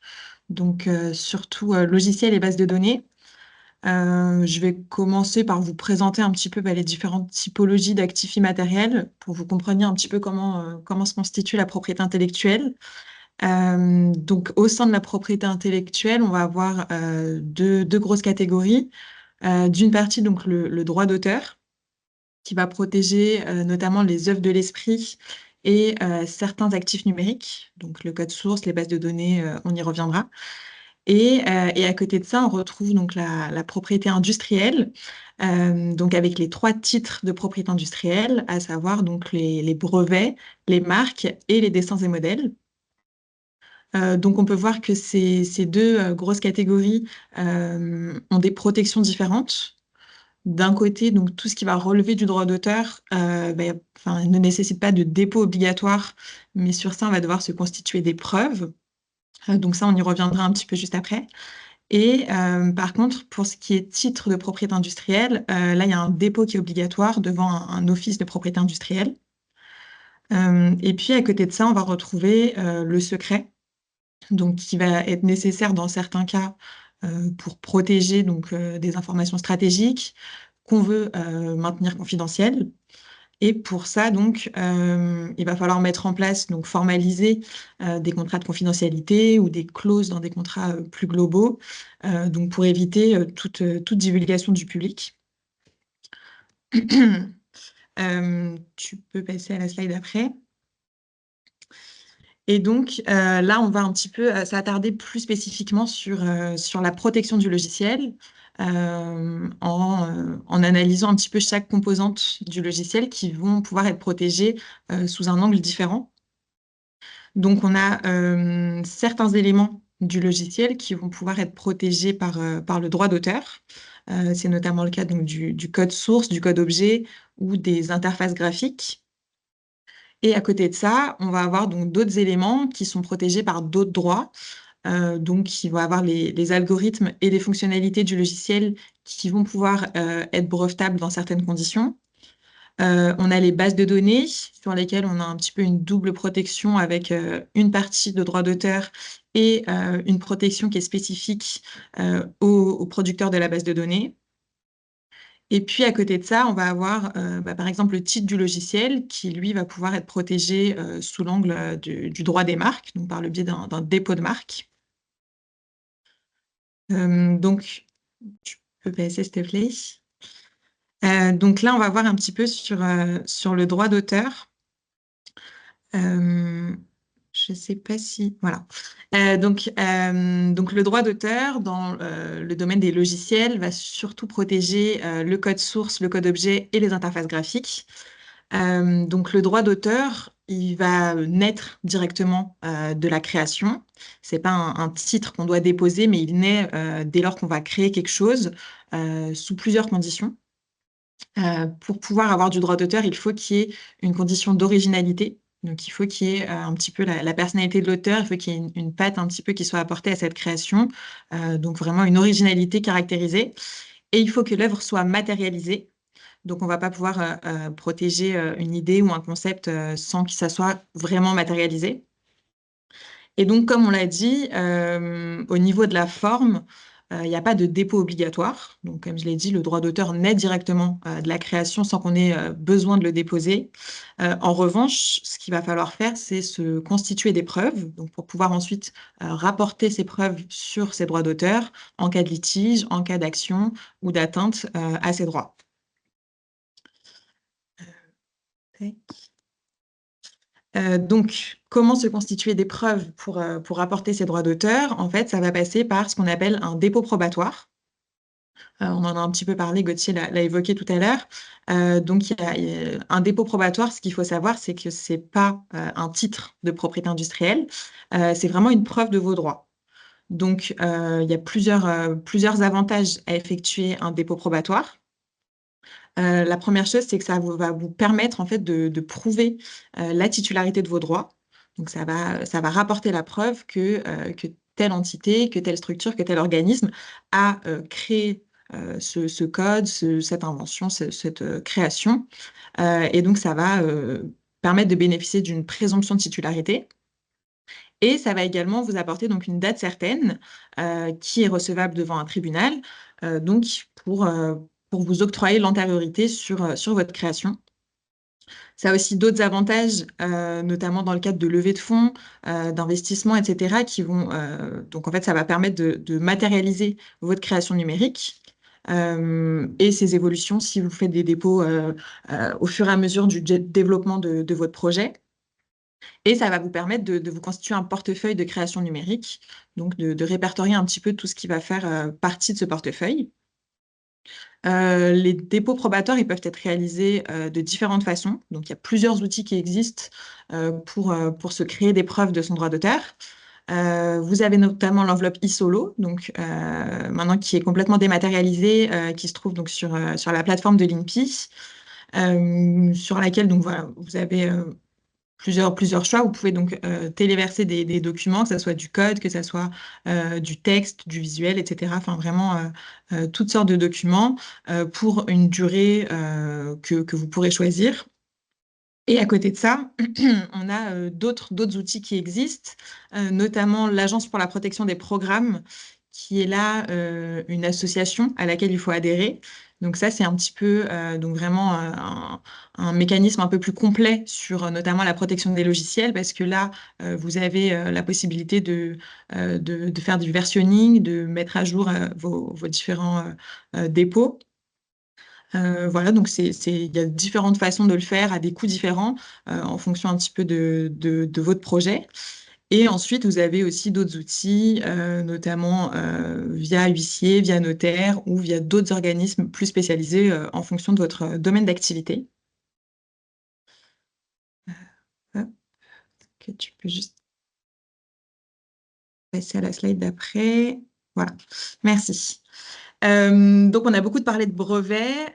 donc surtout logiciels et bases de données. Je vais commencer par vous présenter un petit peu les différentes typologies d'actifs immatériels pour que vous compreniez un petit peu comment se constitue la propriété intellectuelle. Donc au sein de la propriété intellectuelle, on va avoir deux grosses catégories. D'une partie, donc le droit d'auteur qui va protéger notamment les œuvres de l'esprit et certains actifs numériques, donc le code source, les bases de données, on y reviendra. Et à côté de ça, on retrouve donc la propriété industrielle, donc avec les trois titres de propriété industrielle, à savoir donc les brevets, les marques et les dessins et modèles. Donc on peut voir que ces deux grosses catégories ont des protections différentes. D'un côté, donc tout ce qui va relever du droit d'auteur enfin, ne nécessite pas de dépôt obligatoire, mais sur ça, on va devoir se constituer des preuves. Donc ça, on y reviendra un petit peu juste après. Et par contre, pour ce qui est titre de propriété industrielle, là, il y a un dépôt qui est obligatoire devant un office de propriété industrielle. Et puis, à côté de ça, on va retrouver le secret, donc qui va être nécessaire dans certains cas pour protéger donc, des informations stratégiques qu'on veut maintenir confidentielles. Et pour ça, donc, il va falloir mettre en place, donc formaliser des contrats de confidentialité ou des clauses dans des contrats plus globaux, donc pour éviter toute divulgation du public. Tu peux passer à la slide après. Et donc là, on va un petit peu s'attarder plus spécifiquement sur la protection du logiciel en analysant un petit peu chaque composante du logiciel qui vont pouvoir être protégées sous un angle différent. Donc, on a certains éléments du logiciel qui vont pouvoir être protégés par le droit d'auteur. C'est notamment le cas donc, du code source, du code objet ou des interfaces graphiques. Et à côté de ça, on va avoir donc d'autres éléments qui sont protégés par d'autres droits. Donc, il va y avoir les algorithmes et les fonctionnalités du logiciel qui vont pouvoir être brevetables dans certaines conditions. On a les bases de données sur lesquelles on a un petit peu une double protection avec une partie de droit d'auteur et une protection qui est spécifique au producteur de la base de données. Et puis à côté de ça, on va avoir par exemple le titre du logiciel qui, lui, va pouvoir être protégé sous l'angle du droit des marques, donc par le biais d'un dépôt de marque. Donc, tu peux passer, s'il te plaît. Donc là, on va voir un petit peu sur le droit d'auteur. Je ne sais pas si... Voilà. Donc le droit d'auteur dans le domaine des logiciels va surtout protéger le code source, le code objet et les interfaces graphiques. Donc le droit d'auteur, il va naître directement de la création. C'est pas un titre qu'on doit déposer, mais il naît dès lors qu'on va créer quelque chose sous plusieurs conditions. Pour pouvoir avoir du droit d'auteur, il faut qu'il y ait une condition d'originalité. Donc, il faut qu'il y ait un petit peu la personnalité de l'auteur, il faut qu'il y ait une patte un petit peu qui soit apportée à cette création. Donc, vraiment une originalité caractérisée. Et il faut que l'œuvre soit matérialisée. Donc, on ne va pas pouvoir protéger une idée ou un concept sans que ça soit vraiment matérialisé. Et donc, comme on l'a dit, au niveau de la forme, il n'y a pas de dépôt obligatoire. Donc, comme je l'ai dit, le droit d'auteur naît directement de la création sans qu'on ait besoin de le déposer. En revanche, ce qu'il va falloir faire, c'est se constituer des preuves, donc pour pouvoir ensuite rapporter ces preuves sur ces droits d'auteur en cas de litige, en cas d'action ou d'atteinte à ces droits. Ok. Donc, comment se constituer des preuves pour rapporter ces droits d'auteur? En fait, ça va passer par ce qu'on appelle un dépôt probatoire. On en a un petit peu parlé, Gauthier l'a évoqué tout à l'heure. Donc, il y a un dépôt probatoire. Ce qu'il faut savoir, c'est que c'est pas un titre de propriété industrielle. C'est vraiment une preuve de vos droits. Donc, il y a plusieurs avantages à effectuer un dépôt probatoire. La première chose, c'est que va vous permettre en fait de prouver la titularité de vos droits. Donc, ça va rapporter la preuve que telle entité, que telle structure, que tel organisme a créé ce code, cette invention, cette création. Et donc, ça va permettre de bénéficier d'une présomption de titularité. Et ça va également vous apporter donc une date certaine qui est recevable devant un tribunal, donc pour vous octroyer l'antériorité sur votre création. Ça a aussi d'autres avantages, notamment dans le cadre de levée de fonds, d'investissement, etc., donc en fait, ça va permettre de matérialiser votre création numérique. Et ces évolutions, si vous faites des dépôts au fur et à mesure du développement de votre projet. Et ça va vous permettre de vous constituer un portefeuille de création numérique, donc de répertorier un petit peu tout ce qui va faire partie de ce portefeuille. Les dépôts probatoires, ils peuvent être réalisés de différentes façons. Donc, il y a plusieurs outils qui existent pour se créer des preuves de son droit d'auteur. Vous avez notamment l'enveloppe e-solo, donc maintenant qui est complètement dématérialisée, qui se trouve donc sur la plateforme de l'INPI, sur laquelle donc voilà, vous avez plusieurs choix. Vous pouvez donc téléverser des documents, que ce soit du code, que ce soit du texte, du visuel, etc. Enfin, vraiment toutes sortes de documents pour une durée que vous pourrez choisir. Et à côté de ça, on a d'autres outils qui existent, notamment l'Agence pour la protection des programmes, qui est là une association à laquelle il faut adhérer. Donc ça, c'est un petit peu donc vraiment un mécanisme un peu plus complet sur notamment la protection des logiciels, parce que là, vous avez la possibilité de faire du versionning, de mettre à jour vos différents dépôts. Voilà, donc il y a différentes façons de le faire à des coûts différents en fonction un petit peu de votre projet. Et ensuite, vous avez aussi d'autres outils, notamment via huissier, via notaire ou via d'autres organismes plus spécialisés en fonction de votre domaine d'activité. Hop, que tu peux juste passer à la slide d'après. Voilà, merci. Donc, on a beaucoup parlé de brevets.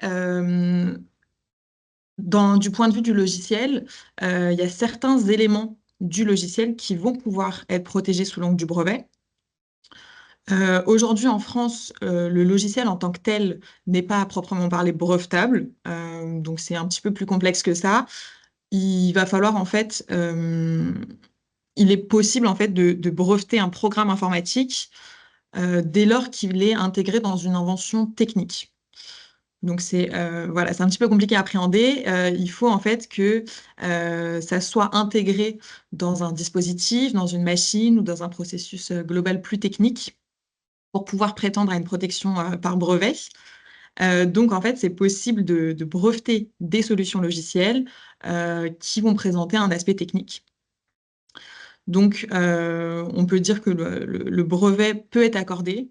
Du point de vue du logiciel, il y a certains éléments du logiciel qui vont pouvoir être protégés sous l'angle du brevet. Aujourd'hui, en France, le logiciel en tant que tel n'est pas à proprement parler brevetable, donc c'est un petit peu plus complexe que ça. Il va falloir en fait, il est possible en fait de breveter un programme informatique dès lors qu'il est intégré dans une invention technique. Donc voilà, c'est un petit peu compliqué à appréhender. Il faut en fait que ça soit intégré dans un dispositif, dans une machine ou dans un processus global plus technique pour pouvoir prétendre à une protection par brevet. Donc en fait, c'est possible de breveter des solutions logicielles qui vont présenter un aspect technique. Donc on peut dire que le brevet peut être accordé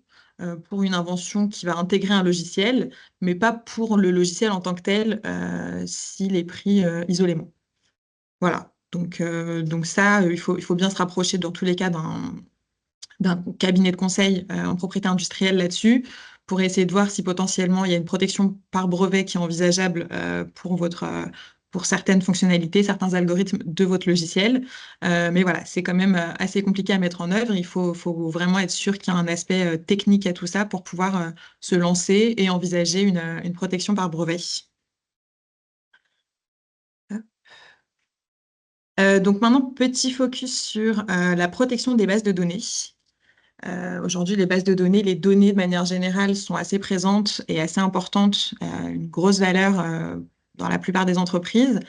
pour une invention qui va intégrer un logiciel, mais pas pour le logiciel en tant que tel s'il est pris isolément. Voilà. Donc ça, il faut bien se rapprocher dans tous les cas d'un cabinet de conseil en propriété industrielle là-dessus pour essayer de voir si potentiellement il y a une protection par brevet qui est envisageable pour certaines fonctionnalités, certains algorithmes de votre logiciel. Mais voilà, c'est quand même assez compliqué à mettre en œuvre. Faut vraiment être sûr qu'il y a un aspect technique à tout ça pour pouvoir se lancer et envisager une protection par brevet. Donc maintenant, petit focus sur la protection des bases de données. Aujourd'hui, les bases de données, les données de manière générale sont assez présentes et assez importantes, une grosse valeur dans la plupart des entreprises.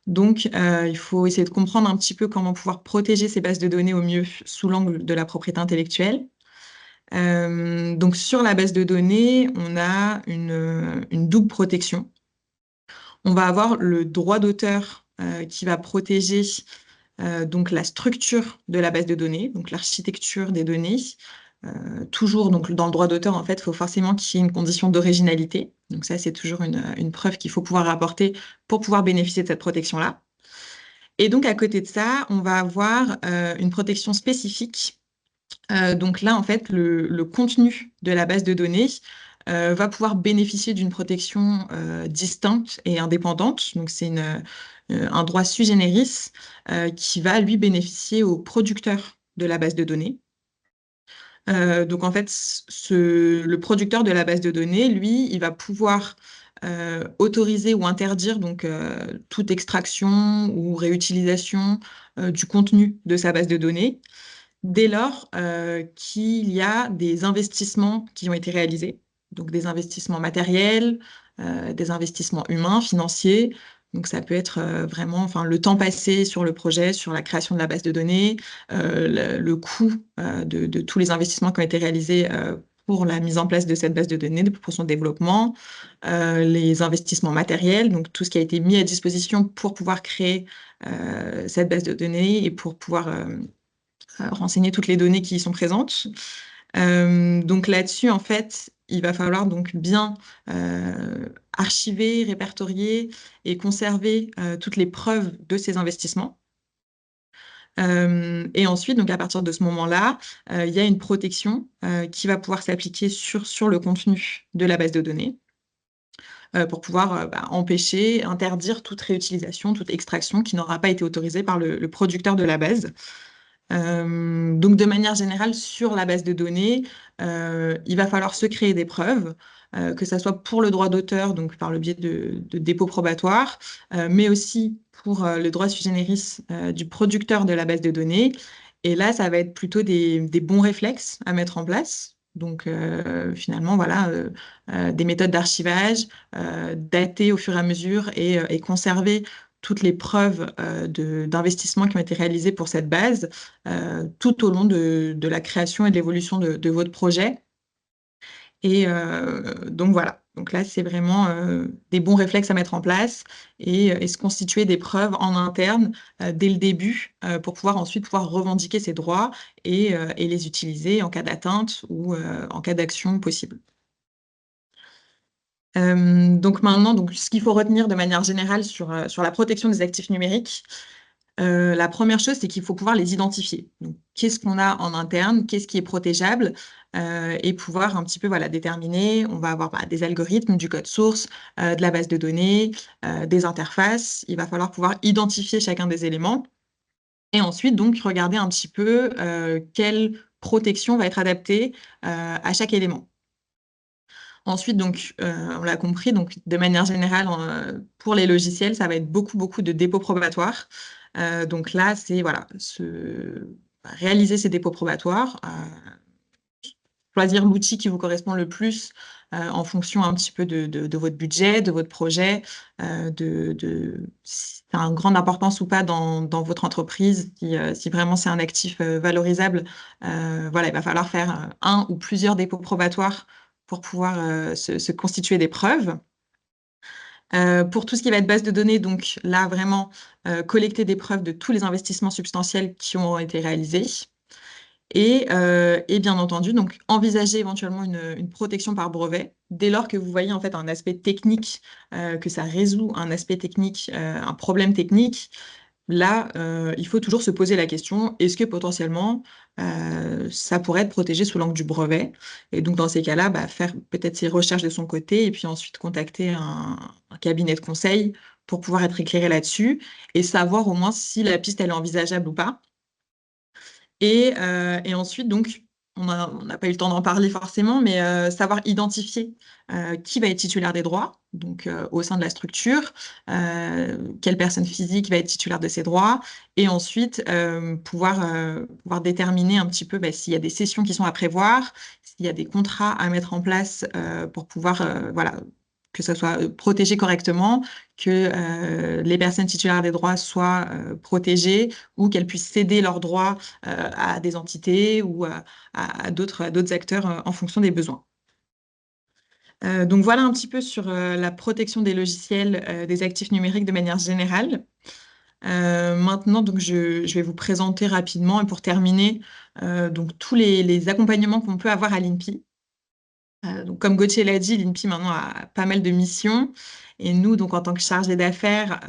Donc, il faut essayer de comprendre un petit peu comment pouvoir protéger ces bases de données au mieux sous l'angle de la propriété intellectuelle. Donc, sur la base de données, on a une double protection. On va avoir le droit d'auteur qui va protéger donc la structure de la base de données, donc l'architecture des données. Toujours donc dans le droit d'auteur, en fait, il faut forcément qu'il y ait une condition d'originalité. Donc ça, c'est toujours une preuve qu'il faut pouvoir apporter pour pouvoir bénéficier de cette protection-là. Et donc à côté de ça, on va avoir une protection spécifique. Donc là, en fait, le contenu de la base de données va pouvoir bénéficier d'une protection distincte et indépendante. Donc c'est un droit sui generis qui va lui bénéficier au producteur de la base de données. Donc en fait, le producteur de la base de données, lui, il va pouvoir autoriser ou interdire donc toute extraction ou réutilisation du contenu de sa base de données dès lors qu'il y a des investissements qui ont été réalisés, donc des investissements matériels, des investissements humains, financiers. Donc ça peut être vraiment enfin, le temps passé sur le projet, sur la création de la base de données, le coût de tous les investissements qui ont été réalisés pour la mise en place de cette base de données, pour son développement, les investissements matériels, donc tout ce qui a été mis à disposition pour pouvoir créer cette base de données et pour pouvoir renseigner toutes les données qui y sont présentes. Donc là-dessus, en fait, il va falloir donc bien archiver, répertorier et conserver toutes les preuves de ces investissements. Et ensuite, donc à partir de ce moment-là, il y a une protection qui va pouvoir s'appliquer sur le contenu de la base de données pour pouvoir empêcher, interdire toute réutilisation, toute extraction qui n'aura pas été autorisée par le producteur de la base. Donc, de manière générale, sur la base de données, il va falloir se créer des preuves, que ça soit pour le droit d'auteur, donc par le biais de dépôts probatoires, mais aussi pour le droit sui generis du producteur de la base de données. Et là, ça va être plutôt des bons réflexes à mettre en place. Donc, finalement, voilà, des méthodes d'archivage, dater au fur et à mesure et conserver toutes les preuves d'investissement qui ont été réalisées pour cette base tout au long de la création et de l'évolution de votre projet. Et donc voilà, donc là c'est vraiment des bons réflexes à mettre en place et se constituer des preuves en interne dès le début pour pouvoir ensuite pouvoir revendiquer ses droits et les utiliser en cas d'atteinte ou en cas d'action possible. Donc maintenant, donc, ce qu'il faut retenir de manière générale sur la protection des actifs numériques, la première chose, c'est qu'il faut pouvoir les identifier. Donc, qu'est-ce qu'on a en interne, qu'est-ce qui est protégeable, et pouvoir un petit peu voilà, déterminer. On va avoir des algorithmes, du code source, de la base de données, des interfaces. Il va falloir pouvoir identifier chacun des éléments et ensuite donc regarder un petit peu quelle protection va être adaptée à chaque élément. Ensuite, donc, on l'a compris, donc, de manière générale, pour les logiciels, ça va être beaucoup de dépôts probatoires. Donc là, c'est voilà, réaliser ces dépôts probatoires, choisir l'outil qui vous correspond le plus en fonction un petit peu de votre budget, de votre projet, si ça a une grande importance ou pas dans votre entreprise, si vraiment c'est un actif valorisable, voilà, il va falloir faire un ou plusieurs dépôts probatoires pour pouvoir se constituer des preuves. Pour tout ce qui va être base de données, donc là, vraiment, collecter des preuves de tous les investissements substantiels qui ont été réalisés. Et bien entendu, donc envisager éventuellement une protection par brevet dès lors que vous voyez en fait un aspect technique, que ça résout un aspect technique, un problème technique, là, il faut toujours se poser la question, est-ce que potentiellement, ça pourrait être protégé sous l'angle du brevet? Et donc, dans ces cas-là, bah, faire peut-être ses recherches de son côté et puis ensuite contacter un cabinet de conseil pour pouvoir être éclairé là-dessus et savoir au moins si la piste, elle est envisageable ou pas. Et ensuite, donc, on n'a pas eu le temps d'en parler forcément, mais savoir identifier qui va être titulaire des droits, donc au sein de la structure, quelle personne physique va être titulaire de ces droits, et ensuite pouvoir déterminer un petit peu bah, s'il y a des sessions qui sont à prévoir, s'il y a des contrats à mettre en place pour pouvoir voilà, que ça soit protégé correctement, que les personnes titulaires des droits soient protégées ou qu'elles puissent céder leurs droits à des entités ou à d'autres acteurs en fonction des besoins. Donc voilà un petit peu sur la protection des logiciels des actifs numériques de manière générale. Maintenant, donc je vais vous présenter rapidement et pour terminer donc tous les accompagnements qu'on peut avoir à l'INPI. Donc comme Gauthier l'a dit, l'INPI maintenant a pas mal de missions et nous, donc en tant que chargés d'affaires,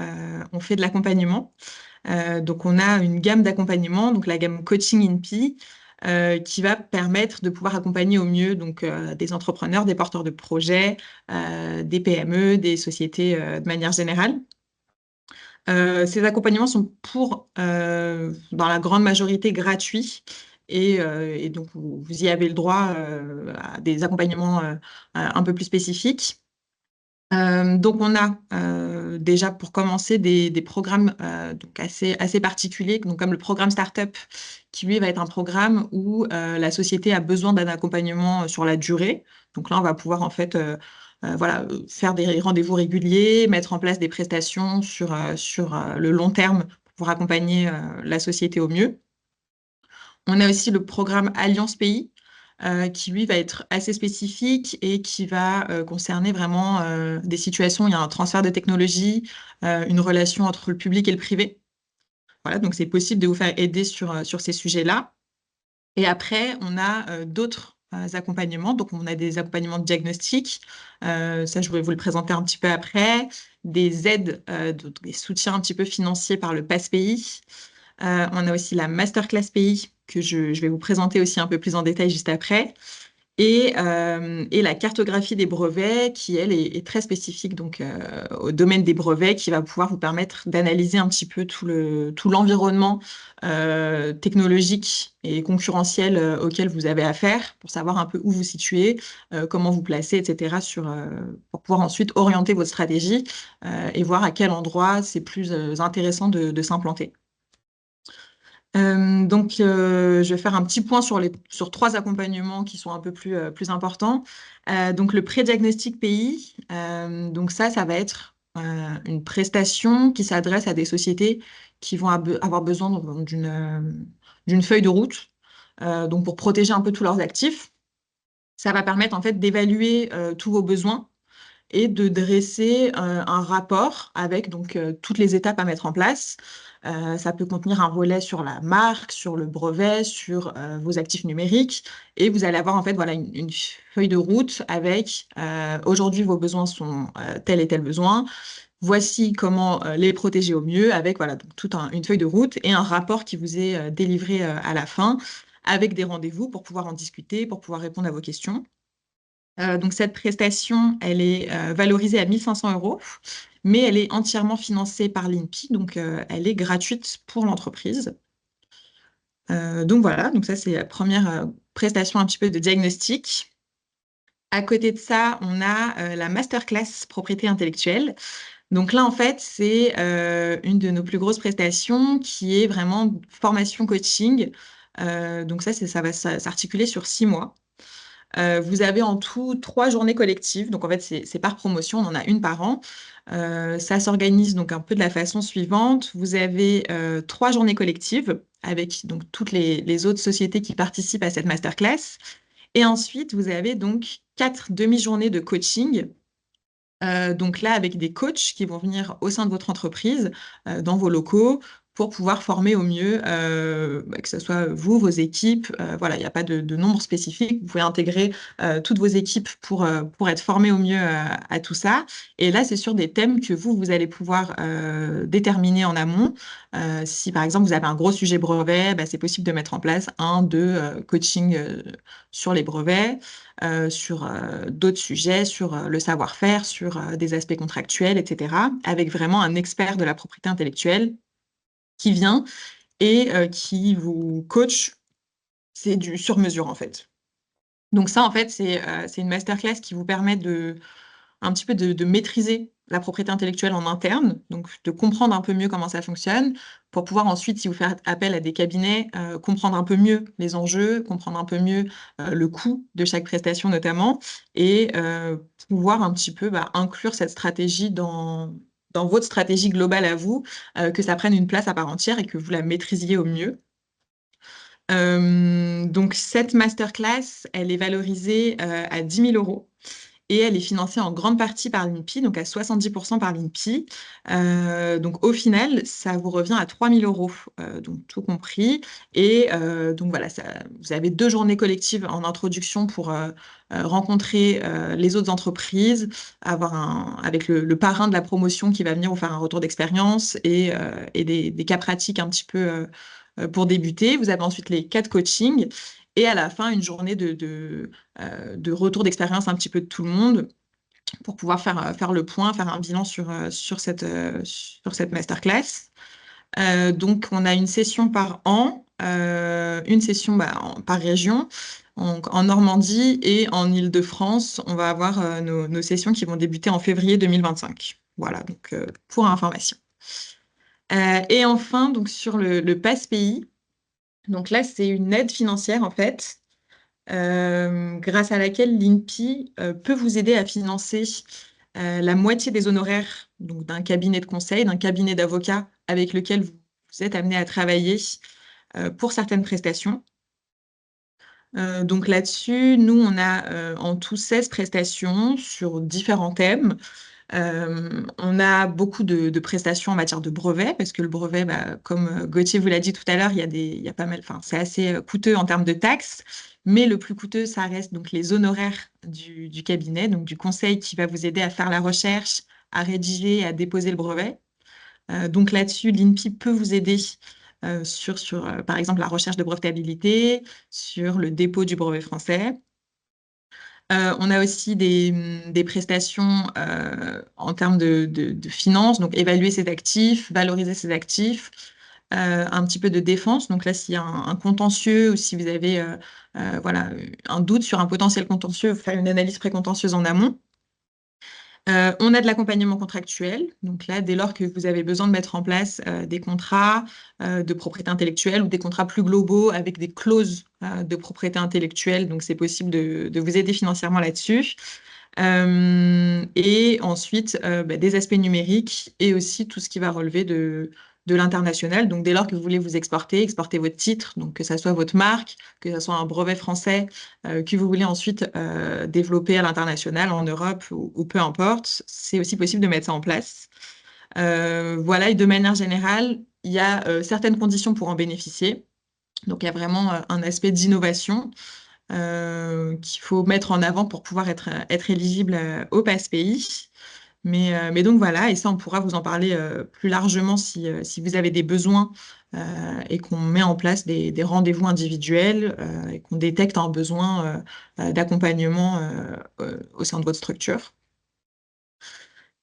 on fait de l'accompagnement. Donc, on a une gamme d'accompagnement, donc la gamme Coaching INPI, qui va permettre de pouvoir accompagner au mieux donc, des entrepreneurs, des porteurs de projets, des PME, des sociétés de manière générale. Ces accompagnements sont dans la grande majorité, gratuits. Et donc, vous y avez le droit à des accompagnements un peu plus spécifiques. Donc, on a déjà pour commencer des programmes donc assez particuliers, donc comme le programme Startup, qui lui va être un programme où la société a besoin d'un accompagnement sur la durée. Donc là, on va pouvoir en fait voilà, faire des rendez-vous réguliers, mettre en place des prestations sur le long terme pour accompagner la société au mieux. On a aussi le programme Alliance Pays, qui lui va être assez spécifique et qui va concerner vraiment des situations où il y a un transfert de technologie, une relation entre le public et le privé. Voilà, donc c'est possible de vous faire aider sur ces sujets-là. Et après, on a d'autres accompagnements. Donc, on a des accompagnements de diagnostic. Ça, je vais vous le présenter un petit peu après. Des aides, des soutiens un petit peu financiers par le Pass Pays. On a aussi la Masterclass Pays que je vais vous présenter aussi un peu plus en détail juste après. Et la cartographie des brevets qui, elle, est très spécifique donc, au domaine des brevets, qui va pouvoir vous permettre d'analyser un petit peu tout l'environnement technologique et concurrentiel auquel vous avez affaire pour savoir un peu où vous situez, comment vous placer, etc., pour pouvoir ensuite orienter votre stratégie et voir à quel endroit c'est plus intéressant de s'implanter. Donc, je vais faire un petit point sur trois accompagnements qui sont un peu plus importants. Donc, le pré-diagnostic pays, donc ça va être une prestation qui s'adresse à des sociétés qui vont avoir besoin d'une feuille de route, donc pour protéger un peu tous leurs actifs. Ça va permettre en fait d'évaluer tous vos besoins et de dresser un rapport avec donc toutes les étapes à mettre en place. Ça peut contenir un volet sur la marque, sur le brevet, sur vos actifs numériques. Et vous allez avoir en fait voilà, une feuille de route avec aujourd'hui vos besoins sont tel et tel besoin. Voici comment les protéger au mieux avec voilà, donc une feuille de route et un rapport qui vous est délivré à la fin avec des rendez-vous pour pouvoir en discuter, pour pouvoir répondre à vos questions. Donc cette prestation, elle est valorisée à 1 500 euros, mais elle est entièrement financée par l'INPI, donc elle est gratuite pour l'entreprise. Donc voilà, donc ça c'est la première prestation un petit peu de diagnostic. À côté de ça, on a la masterclass propriété intellectuelle. Donc là, en fait, c'est une de nos plus grosses prestations qui est vraiment formation coaching. Donc ça va s'articuler sur 6 mois. Vous avez en tout 3 journées collectives. Donc, en fait, c'est par promotion. On en a une par an. Ça s'organise donc un peu de la façon suivante. Vous avez 3 journées collectives avec donc toutes les autres sociétés qui participent à cette masterclass. Et ensuite, vous avez donc 4 demi-journées de coaching. Donc là, avec des coachs qui vont venir au sein de votre entreprise, dans vos locaux, pour pouvoir former au mieux, que ce soit vous, vos équipes. Voilà, il n'y a pas de nombre spécifique. Vous pouvez intégrer toutes vos équipes pour être formés au mieux à tout ça. Et là, c'est sur des thèmes que vous allez pouvoir déterminer en amont. Si par exemple vous avez un gros sujet brevet, bah, c'est possible de mettre en place un, deux coaching sur les brevets, sur d'autres sujets, sur le savoir-faire, sur des aspects contractuels, etc., avec vraiment un expert de la propriété intellectuelle qui vient et qui vous coach. C'est du sur-mesure en fait. Donc ça, en fait, c'est une masterclass qui vous permet un petit peu de maîtriser la propriété intellectuelle en interne, donc de comprendre un peu mieux comment ça fonctionne, pour pouvoir ensuite, si vous faites appel à des cabinets, comprendre un peu mieux les enjeux, comprendre un peu mieux le coût de chaque prestation notamment, et pouvoir un petit peu inclure cette stratégie dans votre stratégie globale à vous, que ça prenne une place à part entière et que vous la maîtrisiez au mieux. Donc cette masterclass, elle est valorisée à 10 000 euros et elle est financée en grande partie par l'INPI, donc à 70% par l'INPI. Donc au final, ça vous revient à 3 000 euros, donc tout compris. Et donc voilà, vous avez 2 journées collectives en introduction pour rencontrer les autres entreprises, avec le parrain de la promotion qui va venir vous faire un retour d'expérience et des cas pratiques un petit peu pour débuter. Vous avez ensuite les 4 coachings et à la fin, une journée de retour d'expérience un petit peu de tout le monde pour pouvoir faire le point, faire un bilan sur cette masterclass. Donc, on a une session par an, une session par région. Donc, en Normandie et en Île-de-France, on va avoir nos sessions qui vont débuter en février 2025. Voilà, donc pour information. Et enfin, donc sur le Pass Pays, donc là, c'est une aide financière en fait grâce à laquelle l'INPI peut vous aider à financer la moitié des honoraires donc d'un cabinet de conseil, d'un cabinet d'avocats avec lequel vous êtes amené à travailler pour certaines prestations. Donc là-dessus, nous, on a en tout 16 prestations sur différents thèmes. On a beaucoup de prestations en matière de brevet, parce que le brevet, comme Gauthier vous l'a dit tout à l'heure, il y a pas mal, enfin, c'est assez coûteux en termes de taxes, mais le plus coûteux, ça reste donc les honoraires du cabinet, donc du conseil qui va vous aider à faire la recherche, à rédiger, à déposer le brevet. Donc là-dessus, l'INPI peut vous aider sur par exemple, la recherche de brevetabilité, sur le dépôt du brevet français. On a aussi des prestations en termes de finances, donc évaluer ses actifs, valoriser ses actifs, un petit peu de défense. Donc là, s'il y a un contentieux ou si vous avez voilà, un doute sur un potentiel contentieux, faire une analyse précontentieuse en amont. On a de l'accompagnement contractuel. Donc là, dès lors que vous avez besoin de mettre en place des contrats de propriété intellectuelle ou des contrats plus globaux avec des clauses de propriété intellectuelle, donc c'est possible de vous aider financièrement là-dessus. Et ensuite, des aspects numériques et aussi tout ce qui va relever de l'international. Donc, dès lors que vous voulez vous exporter votre titre, donc que ça soit votre marque, que ce soit un brevet français que vous voulez ensuite développer à l'international, en Europe ou peu importe, c'est aussi possible de mettre ça en place. Voilà, et de manière générale, il y a certaines conditions pour en bénéficier. Donc, il y a vraiment un aspect d'innovation qu'il faut mettre en avant pour pouvoir être éligible au Pass Pays. Mais donc voilà, et ça, on pourra vous en parler plus largement si vous avez des besoins et qu'on met en place des rendez-vous individuels et qu'on détecte un besoin d'accompagnement au sein de votre structure.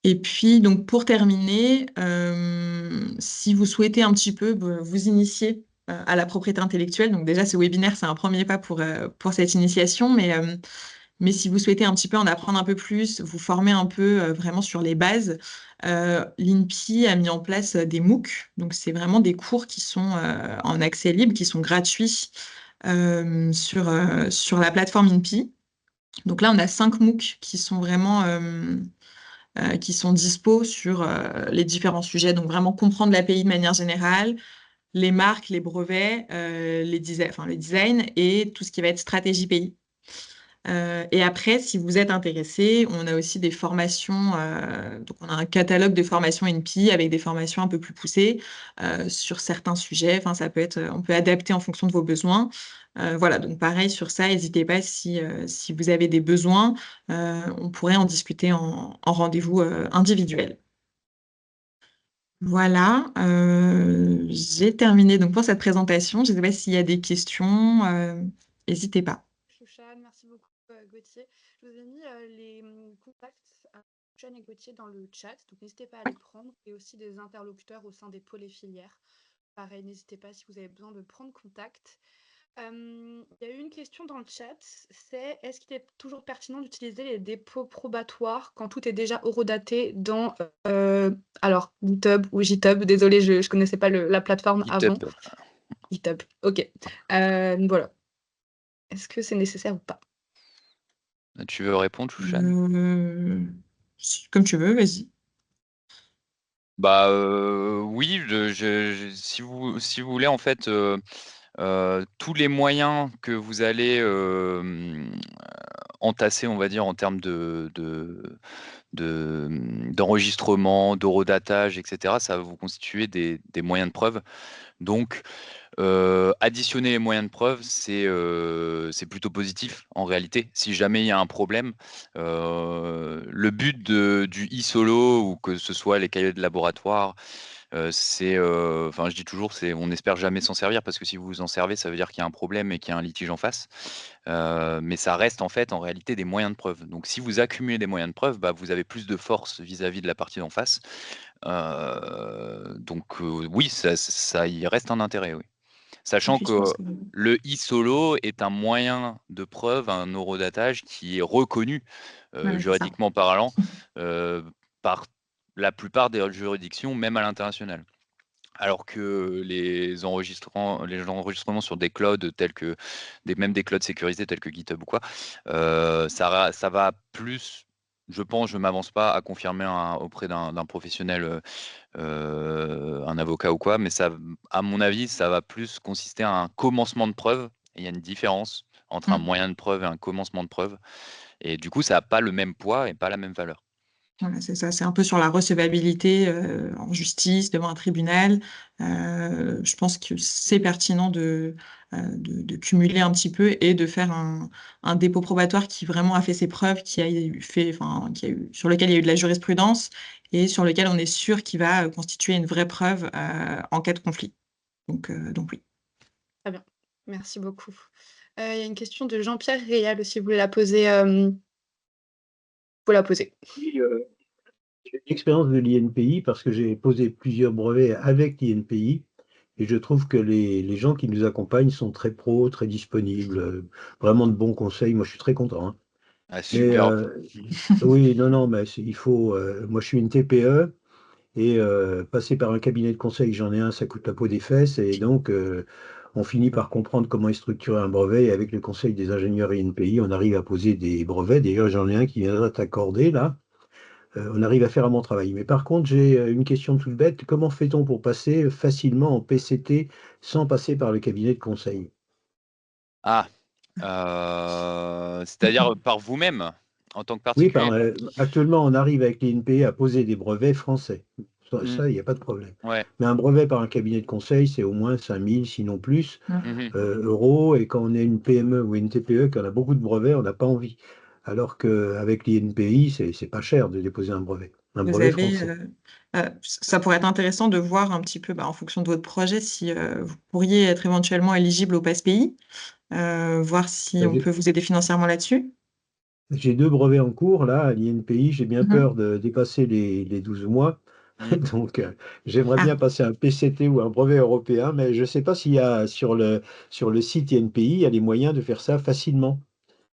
Et puis, donc, pour terminer, si vous souhaitez un petit peu vous initier à la propriété intellectuelle, donc déjà, ce webinaire, c'est un premier pas pour cette initiation, mais si vous souhaitez un petit peu en apprendre un peu plus, vous former un peu vraiment sur les bases, l'INPI a mis en place des MOOC. Donc, c'est vraiment des cours qui sont en accès libre, qui sont gratuits sur la plateforme INPI. Donc là, on a 5 MOOC qui sont vraiment qui sont dispo sur les différents sujets. Donc, vraiment comprendre l'API de manière générale, les marques, les brevets, les designs et tout ce qui va être stratégie pays. Et après, si vous êtes intéressé, on a aussi des formations. Donc, on a un catalogue de formations INPI avec des formations un peu plus poussées sur certains sujets. Enfin, ça peut être, on peut adapter en fonction de vos besoins. Voilà, donc pareil sur ça, n'hésitez pas si vous avez des besoins, on pourrait en discuter en rendez-vous individuel. Voilà, j'ai terminé donc pour cette présentation. Je ne sais pas s'il y a des questions, n'hésitez pas. Chouchan, merci beaucoup Gauthier. Je vous ai mis les contacts à Chouchan et Gauthier dans le chat, donc n'hésitez pas à les prendre, et aussi des interlocuteurs au sein des pôles et filières. Pareil, n'hésitez pas si vous avez besoin de prendre contact. Il y a eu une question dans le chat, c'est est-ce qu'il est toujours pertinent d'utiliser les dépôts probatoires quand tout est déjà horodaté dans alors GitHub ou GitHub, désolé, je ne connaissais pas la plateforme avant. GitHub. GitHub, ok. Voilà. Est-ce que c'est nécessaire ou pas? Tu veux répondre, Chouchan? Comme tu veux, vas-y. Bah oui, si vous voulez, en fait, tous les moyens que vous allez entasser, on va dire, en termes d'enregistrement, d'horodatage, etc., ça va vous constituer des moyens de preuve. Donc, additionner les moyens de preuve, c'est plutôt positif en réalité. Si jamais il y a un problème, le but du e-solo ou que ce soit les cahiers de laboratoire, enfin je dis toujours, on n'espère jamais s'en servir parce que si vous vous en servez, ça veut dire qu'il y a un problème et qu'il y a un litige en face. Mais ça reste en fait en réalité des moyens de preuve. Donc si vous accumulez des moyens de preuve, bah, vous avez plus de force vis-à-vis de la partie d'en face. Donc oui, ça y reste un intérêt, oui. Et Sachant puis, je que pense que le e-solo est un moyen de preuve, un horodatage qui est reconnu voilà, c'est ça. juridiquement parlant par la plupart des juridictions, même à l'international. Alors que les enregistrements sur des clouds tels que même des clouds sécurisés tels que GitHub ou quoi, ça va plus, je pense, je m'avance pas à confirmer auprès d'un professionnel, un avocat ou quoi, mais ça, à mon avis, ça va plus consister à un commencement de preuve. Et il y a une différence entre un Mm. moyen de preuve et un commencement de preuve. Et du coup, ça n'a pas le même poids et pas la même valeur. Voilà, c'est ça, c'est un peu sur la recevabilité en justice, devant un tribunal. Je pense que c'est pertinent de cumuler un petit peu et de faire un dépôt probatoire qui vraiment a fait ses preuves, enfin, sur lequel il y a eu de la jurisprudence et sur lequel on est sûr qu'il va constituer une vraie preuve en cas de conflit. Donc oui. Très bien, merci beaucoup. Il y a une question de Jean-Pierre Réal, si vous voulez la poser. Faut la poser. Oui, j'ai une expérience de l'INPI parce que j'ai posé plusieurs brevets avec l'INPI et je trouve que les gens qui nous accompagnent sont très pros, très disponibles, vraiment de bons conseils. Moi, je suis très content, hein. Ah, Mais super. oui, non, mais il faut. Moi, je suis une TPE et passer par un cabinet de conseil, j'en ai un, ça coûte la peau des fesses et donc on finit par comprendre comment est structuré un brevet et avec le conseil des ingénieurs INPI, on arrive à poser des brevets. D'ailleurs, j'en ai un qui viendra t'accorder là. On arrive à faire un bon travail. Mais par contre, j'ai une question toute bête. Comment fait-on pour passer facilement en PCT sans passer par le cabinet de conseil? Ah, c'est-à-dire par vous-même, en tant que Oui, particulier. actuellement, on arrive avec l'INPI à poser des brevets français. Mm. Ça, il n'y a pas de problème. Ouais. Mais un brevet par un cabinet de conseil, c'est au moins 5000, sinon plus, Mhm. euros. Et quand on est une PME ou une TPE, qu'on a beaucoup de brevets, on n'a pas envie. Alors qu'avec l'INPI, c'est pas cher de déposer un Vous brevet avez, français. ça pourrait être intéressant de voir un petit peu, en fonction de votre projet, si vous pourriez être éventuellement éligible au Pass-Pays, voir si on peut vous aider financièrement là-dessus. J'ai deux brevets en cours, là, à l'INPI. J'ai bien peur Mhm. de dépasser les 12 mois. Mm. Donc, j'aimerais Ah, bien passer un PCT ou un brevet européen, mais je ne sais pas s'il y a sur le site INPI, il y a les moyens de faire ça facilement.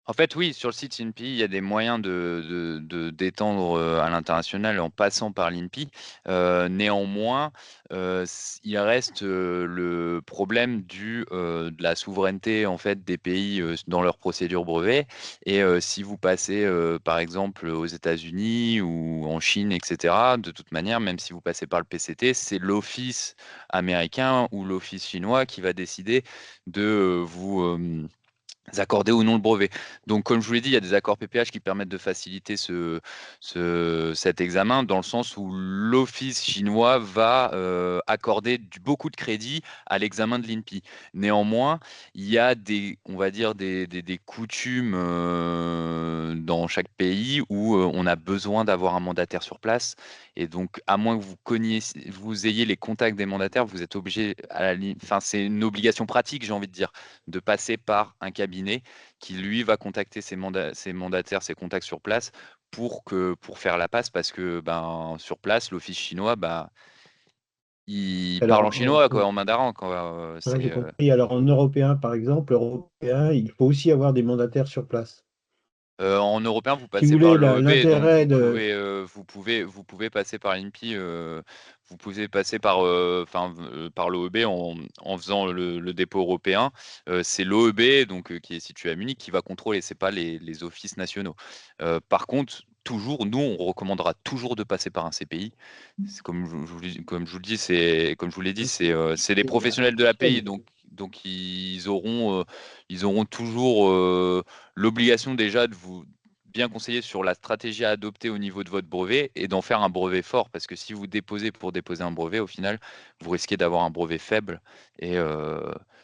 En fait, oui, sur le site INPI, il y a des moyens d'étendre à l'international en passant par l'INPI. Néanmoins, il reste le problème de la souveraineté en fait des pays dans leurs procédures brevets. Et si vous passez, par exemple, aux États-Unis ou en Chine, etc., de toute manière, même si vous passez par le PCT, c'est l'office américain ou l'office chinois qui va décider de vous accorder ou non le brevet. Donc, comme je vous l'ai dit, il y a des accords PPH qui permettent de faciliter cet examen, dans le sens où l'office chinois va accorder beaucoup de crédit à l'examen de l'INPI. Néanmoins, il y a on va dire des coutumes dans chaque pays où on a besoin d'avoir un mandataire sur place. Et donc, à moins que vous ayez les contacts des mandataires, vous êtes obligé, enfin, c'est une obligation pratique, j'ai envie de dire, de passer par un cabinet qui, lui, va contacter ses mandataires, ses contacts sur place pour faire la passe, parce que sur place, l'office chinois, il parle en Alors, chinois, quoi, en mandarin, quoi. ouais, j'ai compris. Alors, en européen, par exemple, européen, il faut aussi avoir des mandataires sur place. En européen, vous Si vous passez par voulez, l'OEB, donc l'intérêt de... vous pouvez passer par l'INPI, vous pouvez passer par, par l'OEB en faisant le dépôt européen. C'est l'OEB, donc qui est situé à Munich, qui va contrôler, c'est pas les offices nationaux. Par contre, toujours, nous, on recommandera toujours de passer par un CPI. C'est comme je vous le dis, comme je vous l'ai dit, c'est des professionnels de la pays, donc ils auront toujours l'obligation déjà de vous bien conseiller sur la stratégie à adopter au niveau de votre brevet et d'en faire un brevet fort, parce que si vous déposez pour déposer un brevet, au final, vous risquez d'avoir un brevet faible, et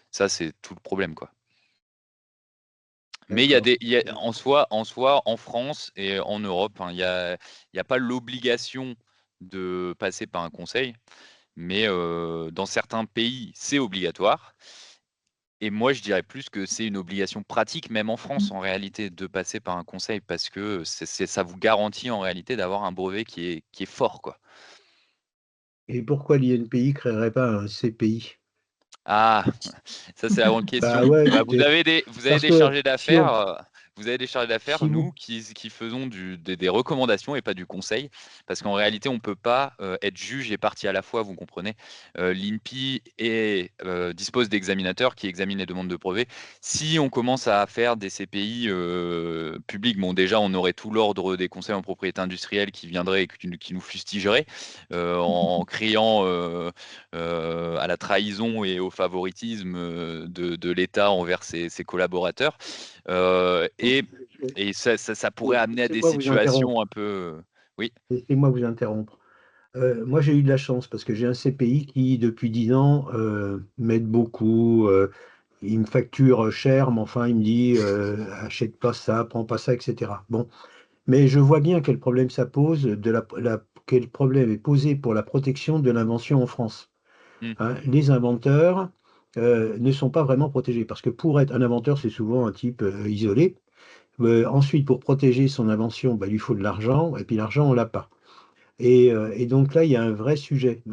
ça, c'est tout le problème, quoi. Mais D'accord. en soi, en France et en Europe, hein, il y a pas l'obligation de passer par un conseil, mais dans certains pays, c'est obligatoire. Et moi, je dirais plus que c'est une obligation pratique, même en France, en réalité, de passer par un conseil, parce que ça vous garantit en réalité d'avoir un brevet qui est fort, quoi. Et pourquoi l'INPI créerait pas un CPI? Ah, ça c'est la grande question. Bah ouais, Vous écoutez, avez parce des que chargés si d'affaires, on, si nous vous, qui faisons des recommandations et pas du conseil, parce qu'en réalité on peut pas être juge et partie à la fois, vous comprenez. L'INPI dispose d'examinateurs qui examinent les demandes de brevets. Si on commence à faire des CPI publics, bon déjà on aurait tout l'ordre des conseils en propriété industrielle qui viendrait et qui nous fustigerait en criant à la trahison et au favoritisme de l'État envers ses collaborateurs. Et ça pourrait amener à des laissez-moi vous interrompre. situations un peu. Oui. Laissez-moi vous interrompre. Moi, j'ai eu de la chance parce que j'ai un CPI qui, depuis 10 ans, m'aide beaucoup. Il me facture cher, mais enfin, il me dit achète pas ça, prends pas ça, etc. Bon, mais je vois bien quel problème ça pose, quel problème est posé pour la protection de l'invention en France. Mm. Hein. Les inventeurs ne sont pas vraiment protégés parce que pour être un inventeur, c'est souvent un type isolé. Ensuite, pour protéger son invention, bah, il lui faut de l'argent, et puis l'argent, on l'a pas. Et donc là, il y a un vrai sujet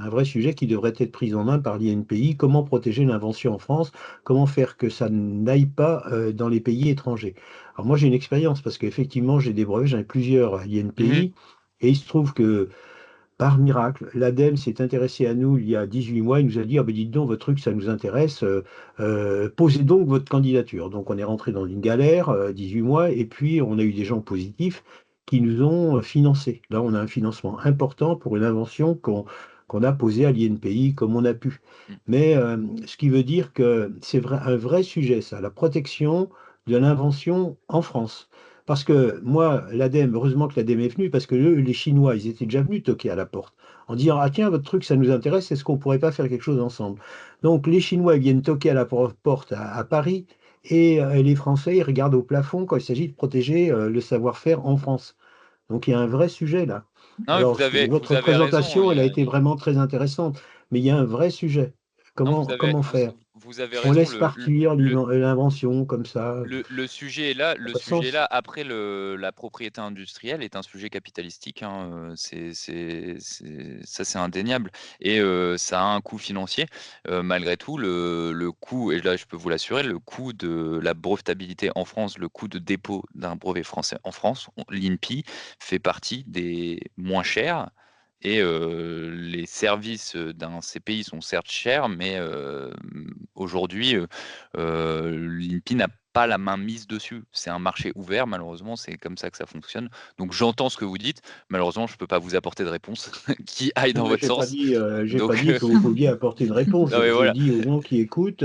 qui devrait être pris en main par l'INPI. Comment protéger l'invention en France? Comment faire que ça n'aille pas dans les pays étrangers? Alors moi, j'ai une expérience parce qu'effectivement, j'ai des brevets, j'en ai plusieurs à Mhm. l'INPI. Et il se trouve que, par miracle, l'ADEME s'est intéressé à nous il y a 18 mois. Il nous a dit, ah ben dites donc, votre truc, ça nous intéresse. Posez donc votre candidature. Donc on est rentré dans une galère, 18 mois, et puis on a eu des gens positifs qui nous ont financés. Là, on a un financement important pour une invention qu'on a posée à l'INPI comme on a pu. Mm. Mais ce qui veut dire que c'est un vrai sujet, ça, la protection de l'invention en France. Parce que moi, l'ADEME, heureusement que l'ADEME est venue, parce que les Chinois, ils étaient déjà venus toquer à la porte en disant, ah tiens, votre truc, ça nous intéresse, est-ce qu'on ne pourrait pas faire quelque chose ensemble? Donc les Chinois, ils viennent toquer à la porte à Paris, et les Français, ils regardent au plafond quand il s'agit de protéger le savoir-faire en France. Donc il y a un vrai sujet là. Non, mais Alors, vous votre avez raison. présentation, elle a été vraiment très intéressante, mais il y a un vrai sujet. Non, Comment faire? vous avez On raison. laisse partir l'invention comme ça, ça Le sujet est là. n'a Le pas de sujet est sens. là. Après, la propriété industrielle est un sujet capitalistique, hein. Ça, c'est indéniable. Et ça a un coût financier. Malgré tout, le coût, et là, je peux vous l'assurer, le coût de la brevetabilité en France, le coût de dépôt d'un brevet français en France, l'INPI fait partie des moins chers. Et les services d'un CPI sont certes chers, mais aujourd'hui, l'INPI n'a pas la main mise dessus. C'est un marché ouvert, malheureusement, c'est comme ça que ça fonctionne. Donc j'entends ce que vous dites. Malheureusement, je ne peux pas vous apporter de réponse qui aille Non, dans mais votre sens. j'ai pas Donc, dit que vous pouviez apporter une réponse. non, mais J'ai voilà. dit aux gens qui écoutent,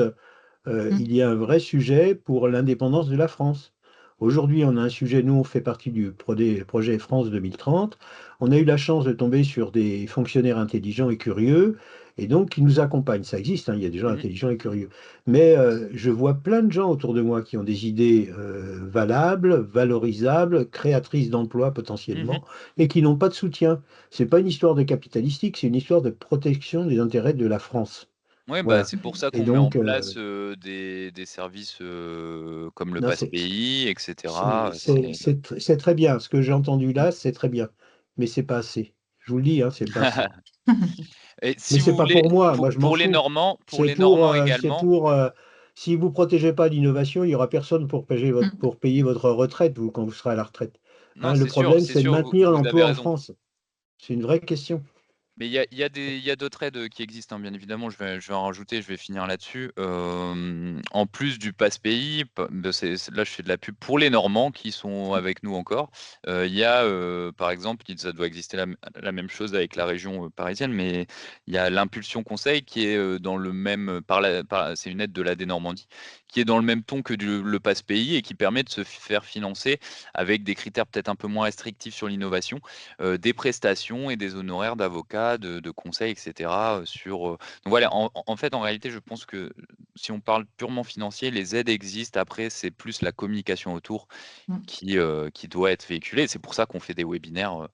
il y a un vrai sujet pour l'indépendance de la France. Aujourd'hui, on a un sujet, nous, on fait partie du projet France 2030. On a eu la chance de tomber sur des fonctionnaires intelligents et curieux, et donc qui nous accompagnent. Ça existe, hein, il y a des gens Mhm. intelligents et curieux. Mais je vois plein de gens autour de moi qui ont des idées valables, valorisables, créatrices d'emplois Mhm. potentiellement, et qui n'ont pas de soutien. C'est pas une histoire de capitalistique, c'est une histoire de protection des intérêts de la France. Oui, bah, Voilà. c'est pour ça Et qu'on met en donc, place des services comme le non, Pass-Pays, etc. c'est très bien. Ce que j'ai entendu là, c'est très bien. Mais c'est pas assez. Je vous le dis, hein, c'est pas assez. Et Mais si c'est vous pas voulez, pour moi. pour, Moi, je m'en pour les fous. Normands, pour C'est les Normands c'est également. pour. Si vous protégez pas l'innovation, il y aura personne pour payer votre retraite, vous, quand vous serez à la retraite. Non, Hein, le problème, c'est c'est de sûr, maintenir vous avez l'emploi en raison. France. C'est une vraie question. Mais il y a d'autres aides qui existent, hein, bien évidemment, je vais en rajouter, je vais finir là-dessus. En plus du passe-pays, là je fais de la pub pour les Normands qui sont avec nous encore. Il y a, par exemple, ça doit exister la même chose avec la région parisienne, mais il y a l'impulsion conseil qui est dans le même, c'est une aide de l'AD Normandie, qui est dans le même ton que le passe-pays et qui permet de se faire financer avec des critères peut-être un peu moins restrictifs sur l'innovation, des prestations et des honoraires d'avocats, de conseils, et cetera, donc voilà, en fait, en réalité, je pense que si on parle purement financier, les aides existent. Après, c'est plus la communication autour Mm. qui doit être véhiculée. C'est pour ça qu'on fait des webinaires,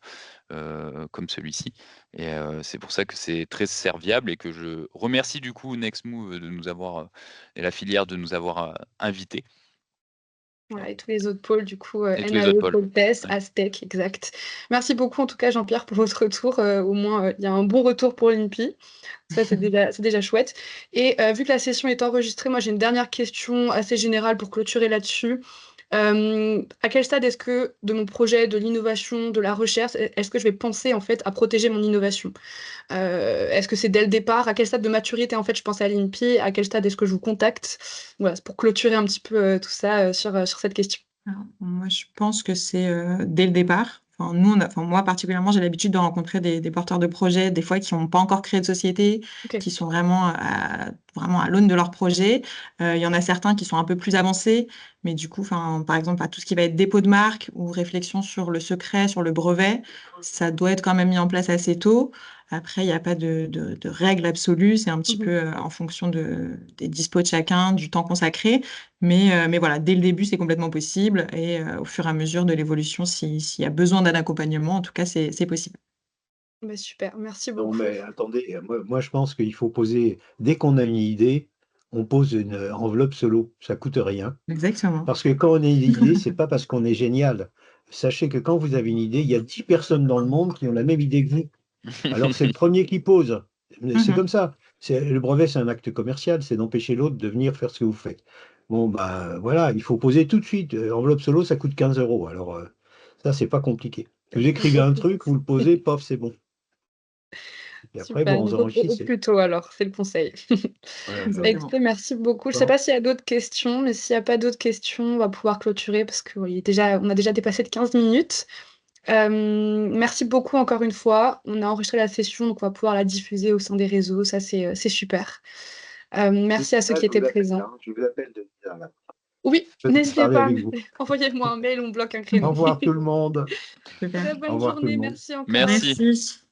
comme celui-ci et c'est pour ça que c'est très serviable et que je remercie du coup Nextmove de nous avoir, et la filière de nous avoir, invités. Voilà, et tous les autres pôles, du coup, Et tous les autres NAE, pôles. Pôle TES, Ouais. Aztec, exact. Merci beaucoup en tout cas Jean-Pierre pour votre retour, au moins, il y a un bon retour pour l'INPI. Ça, c'est déjà chouette et vu que la session est enregistrée, moi j'ai une dernière question assez générale pour clôturer là-dessus. À quel stade est-ce que de mon projet, de l'innovation, de la recherche, est-ce que je vais penser en fait à protéger mon innovation? Est-ce que c'est dès le départ? À quel stade de maturité en fait je pense à l'INPI? À quel stade est-ce que je vous contacte? Voilà, c'est pour clôturer un petit peu, tout ça, sur cette question. Alors, moi, je pense que c'est dès le départ. Enfin, moi particulièrement, j'ai l'habitude de rencontrer des porteurs de projets, des fois qui n'ont pas encore créé de société, OK. qui sont vraiment à l'aune de leur projet. Il y en a certains qui sont un peu plus avancés, mais du coup, enfin, par exemple, à tout ce qui va être dépôt de marque ou réflexion sur le secret, sur le brevet, ça doit être quand même mis en place assez tôt. Après, il n'y a pas de règle absolue, c'est un petit Mmh. peu en fonction des dispos de chacun, du temps consacré. Mais voilà, dès le début, c'est complètement possible et au fur et à mesure de l'évolution, s'il y a besoin d'un accompagnement, en tout cas, c'est possible. Bah, super, merci Non, beaucoup. mais attendez, moi je pense qu'il faut poser, dès qu'on a une idée, on pose une enveloppe solo. Ça coûte rien. Exactement. Parce que quand on a une idée, c'est pas parce qu'on est génial. Sachez que quand vous avez une idée, il y a 10 personnes dans le monde qui ont la même idée que vous. Alors c'est le premier qui pose. C'est Mhm. comme ça. Le brevet, c'est un acte commercial, c'est d'empêcher l'autre de venir faire ce que vous faites. Bon, bah voilà, il faut poser tout de suite. Enveloppe solo, ça coûte 15 euros. Alors ça, c'est pas compliqué. Vous écrivez un truc, vous le posez, paf, c'est bon. Et après, Super, vous donc au enrichissez. plus tôt alors, c'est le conseil. Voilà, Bah, voilà. Exactement. écoutez, merci beaucoup. Je sais Bon. pas s'il y a d'autres questions, mais s'il y a pas d'autres questions, on va pouvoir clôturer parce que, oui, on a déjà dépassé de 15 minutes. Merci beaucoup encore une fois. On a enregistré la session, donc on va pouvoir la diffuser au sein des réseaux. Ça, c'est super. Merci à ceux Là, qui je étaient vous appelle, présents. hein. Je vous appelle de là. Oui, Je veux n'hésitez parler pas, avec vous. envoyez-moi un mail, on bloque un Au créneau. revoir tout le monde. Super. Très Au bonne revoir tout le journée, monde. merci encore. Merci. Merci.